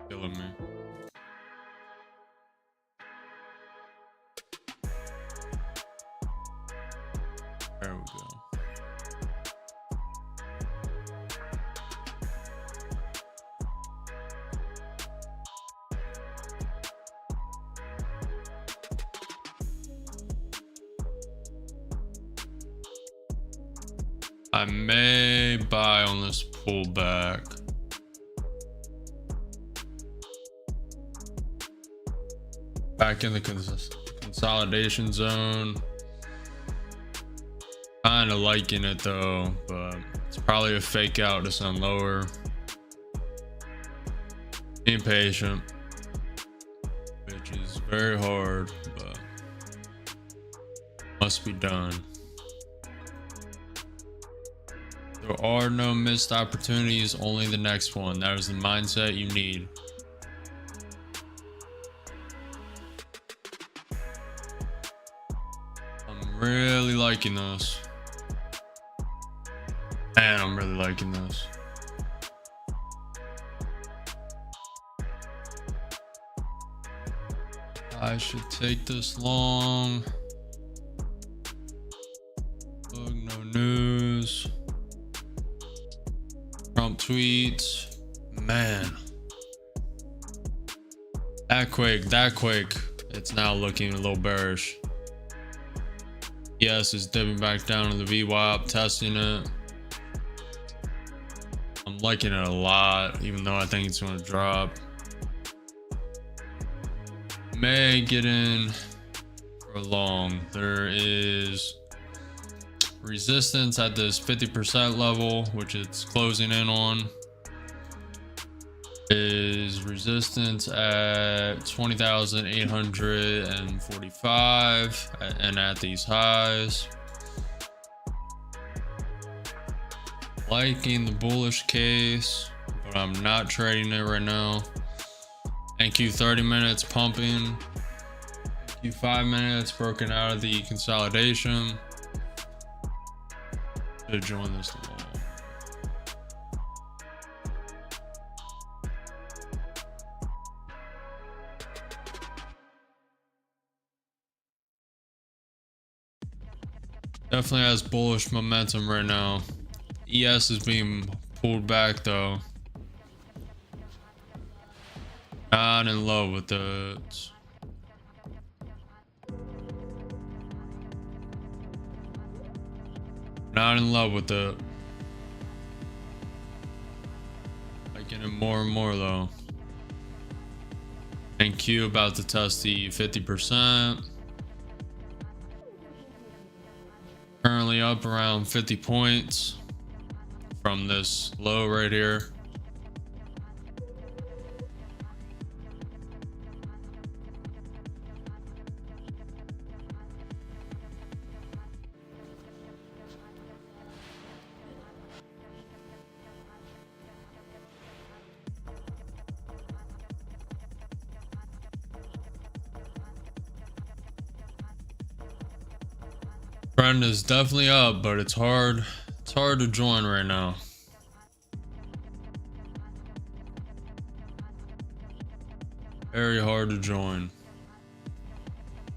Killing me. I may buy on this pullback. Back in the consolidation zone. Kind of liking it though, but it's probably a fake out to some lower. Being patient, which is very hard, but must be done. There are no missed opportunities, only the next one. That is the mindset you need. I'm really liking this. Man, I'm really liking this. I should take this long. Look, no news. Trump tweets. Man. That quick. It's now looking a little bearish. Yes, it's dipping back down to the VWAP, testing it. I'm liking it a lot, even though I think it's going to drop. May get in for long. There is resistance at this 50% level, which it's closing in on. Is resistance at 20,845 and at these highs. Liking the bullish case, but I'm not trading it right now. NQ 30 minutes pumping. NQ 5 minutes broken out of the consolidation. Should join this long. Definitely has bullish momentum right now. ES is being pulled back though. Not in love with it. Not in love with it. Liking it more and more though. NQ about to test the 50%. Currently up around 50 points from this low right here. Trend is definitely up, but it's hard to join right now. Very hard to join.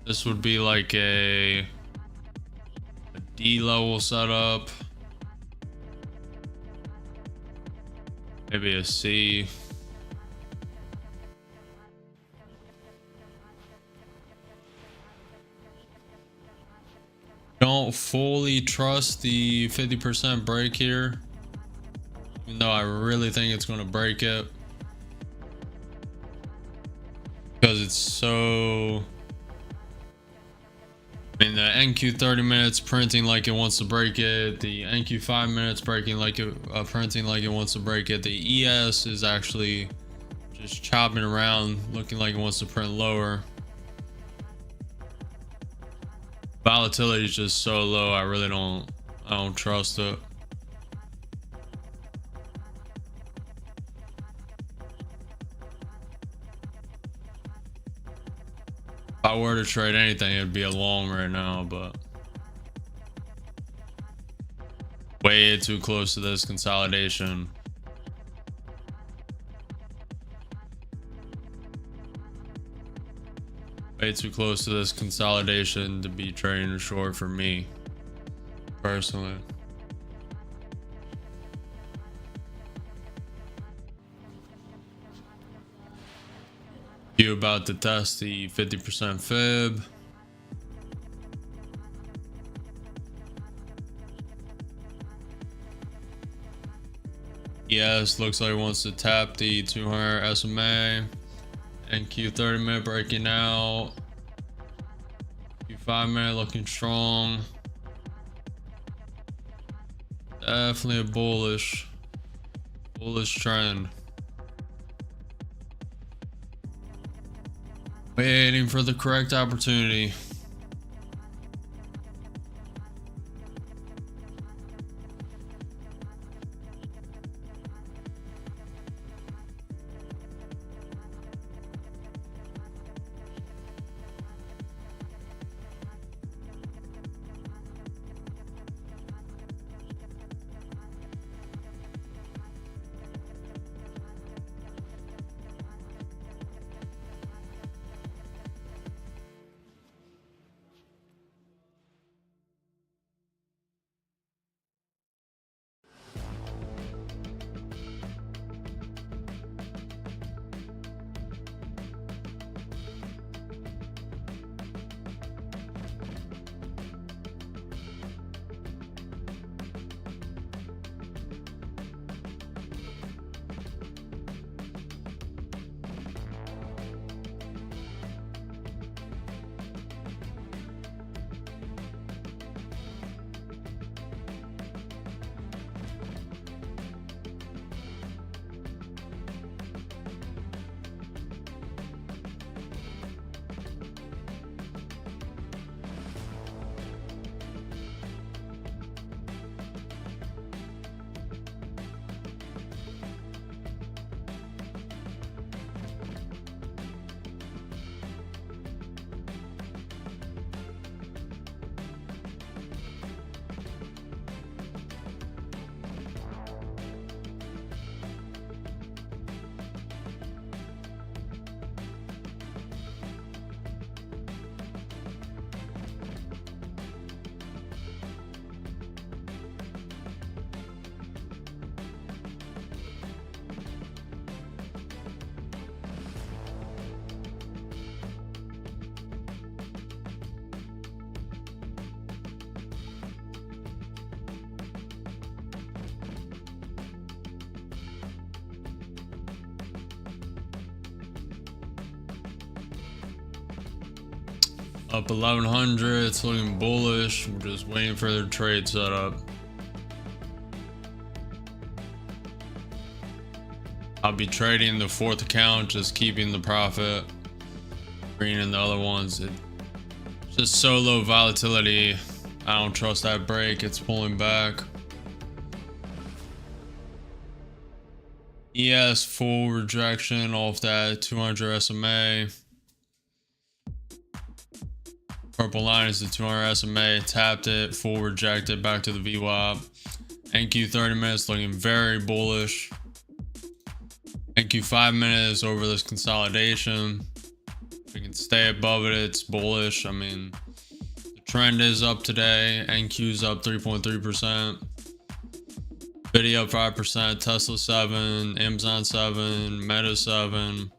This would be like a D level setup, maybe a C. Don't fully trust the 50% break here, even though I really think it's going to break it because it's so, I mean, the NQ 30 minutes printing like it wants to break it, the NQ 5 minutes breaking like it printing like it wants to break it, the ES is actually just chopping around looking like it wants to print lower. Volatility is just so low, I don't trust it. If I were to trade anything, it'd be a long right now, but way too close to this consolidation. Way too close to this consolidation to be trading short for me, personally. You about to test the 50% fib. Yes, looks like it wants to tap the 200 SMA. NQ 30-minute breaking out. Q 5-minute looking strong. Definitely a bullish trend. Waiting for the correct opportunity. Up 1100, it's looking bullish. We're just waiting for the trade setup. I'll be trading the fourth account, just keeping the profit, green in the other ones. It's just so low volatility. I don't trust that break. It's pulling back. ES full rejection off that 200 SMA. Purple line is the 200 SMA, tapped it, full rejected, back to the VWAP. NQ 30 minutes looking very bullish. NQ 5 minutes over this consolidation. If we can stay above it, it's bullish. I mean, the trend is up today. NQ's up 3.3%. Nvidia up 5%, Tesla 7, Amazon 7, Meta 7.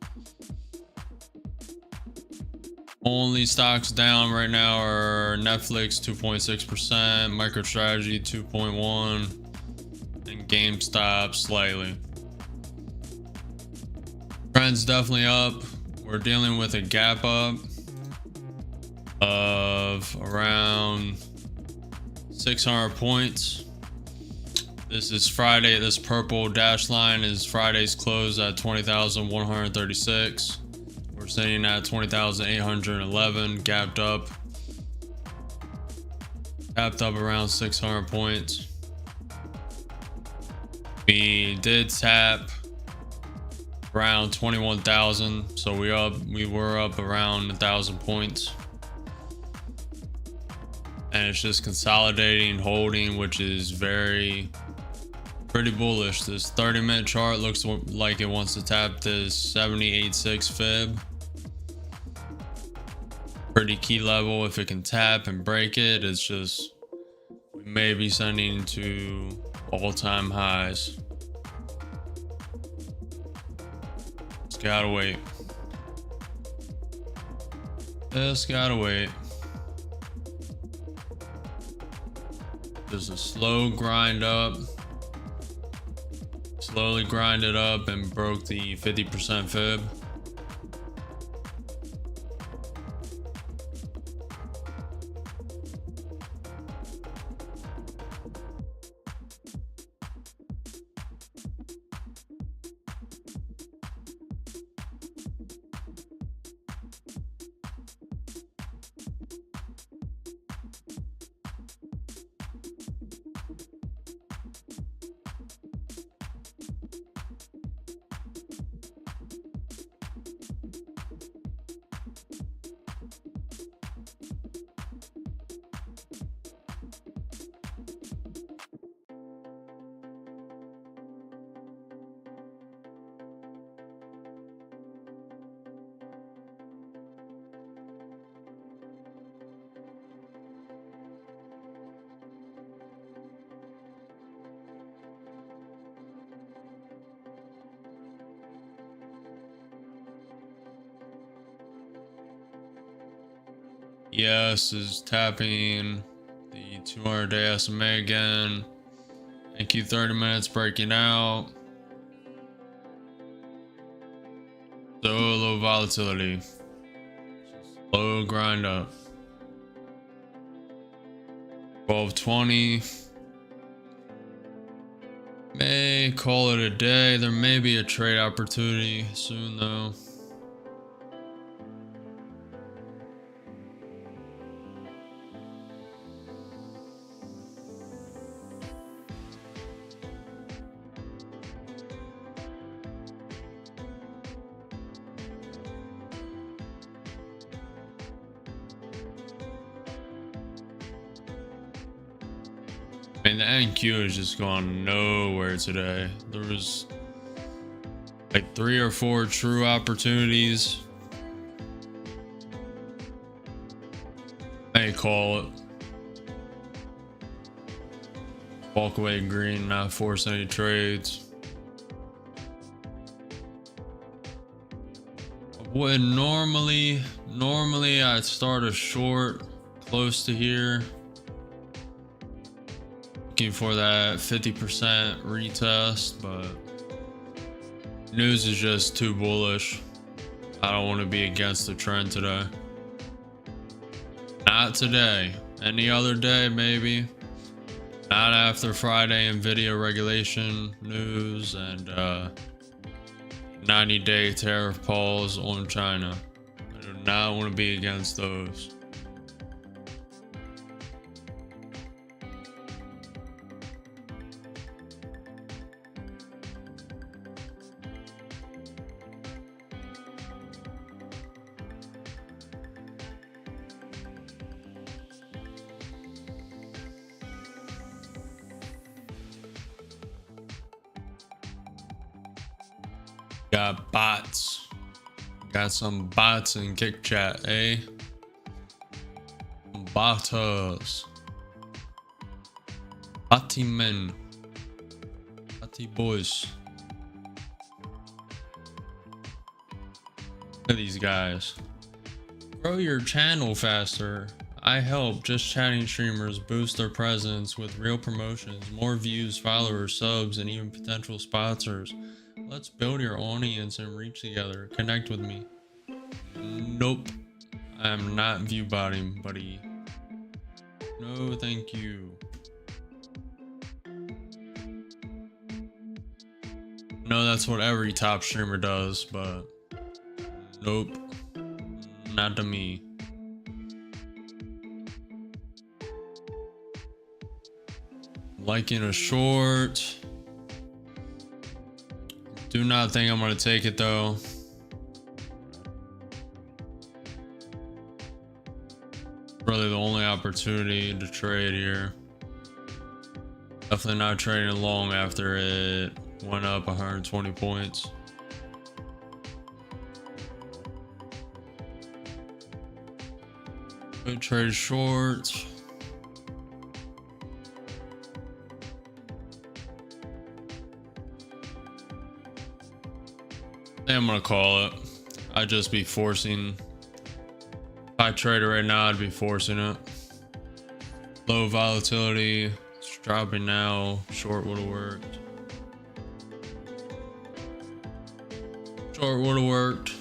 Only stocks down right now are Netflix 2.6%, MicroStrategy 2.1%, and GameStop slightly. Trend's definitely up. We're dealing with a gap up of around 600 points. This is Friday. This purple dash line is Friday's close at 20,136. We're sitting at 20,811, gapped up. Tapped up around 600 points. We did tap around 21,000, so we were up around 1,000 points. And it's just consolidating, holding, which is pretty bullish. This 30-minute chart looks like it wants to tap this 78.6 fib. Pretty key level. If it can tap and break it, it's just, we may be sending to all-time highs. Just gotta wait. Just gotta wait. Just a slow grind up. slowly grinded up and broke the 50% fib. Yes is tapping the 200-day SMA again. Thank you, 30 minutes breaking out. So low volatility. Slow grind up. 1220. May call it a day. There may be a trade opportunity soon though. I mean, the NQ has just gone nowhere today. There was like 3 or 4 true opportunities. May call it. Walk away green, not force any trades. Would normally I'd start a short close to here. Looking for that 50% retest, but news is just too bullish. I don't want to be against the trend today. Not today. Any other day, maybe. Not after Friday Nvidia regulation news and 90-day tariff pause on China. I do not want to be against those. Got bots. Got some bots in Kick Chat, eh? Botters. Botty men. Botty boys. Look at these guys. Grow your channel faster. I help just chatting streamers boost their presence with real promotions, more views, followers, subs, and even potential sponsors. Let's build your audience and reach together. Connect with me. Nope. I am not view botting, buddy. No, thank you. No, that's what every top streamer does, but nope. Not to me. Liking a short. Do not think I'm going to take it though. Really the only opportunity to trade here. Definitely not trading long after it went up 120 points. Good trade short. I'm gonna call it. I'd just be forcing. If I trade it right now, I'd be forcing it. Low volatility. It's dropping now. Short would have worked. Short would have worked.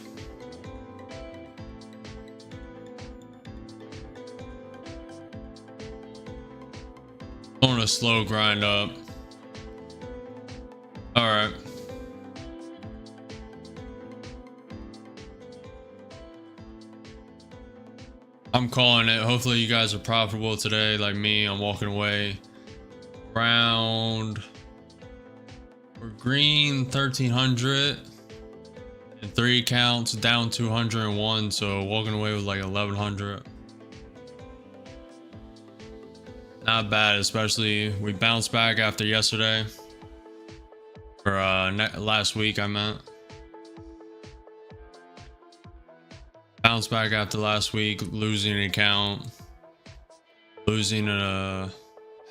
On a slow grind up. All right. I'm calling it. Hopefully you guys are profitable today like me. I'm walking away around, we're green 1300 and 3 counts, down 201, so walking away with like 1100. Not bad, especially we bounced back after yesterday, or last week I meant. Bounced back after last week, losing an account, losing a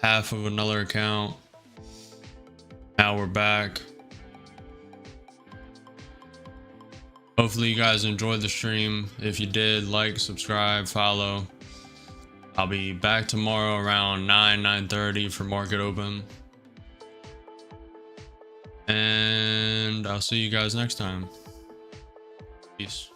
half of another account. Now we're back. Hopefully you guys enjoyed the stream. If you did, like, subscribe, follow. I'll be back tomorrow around 9:30 for market open. And I'll see you guys next time. Peace.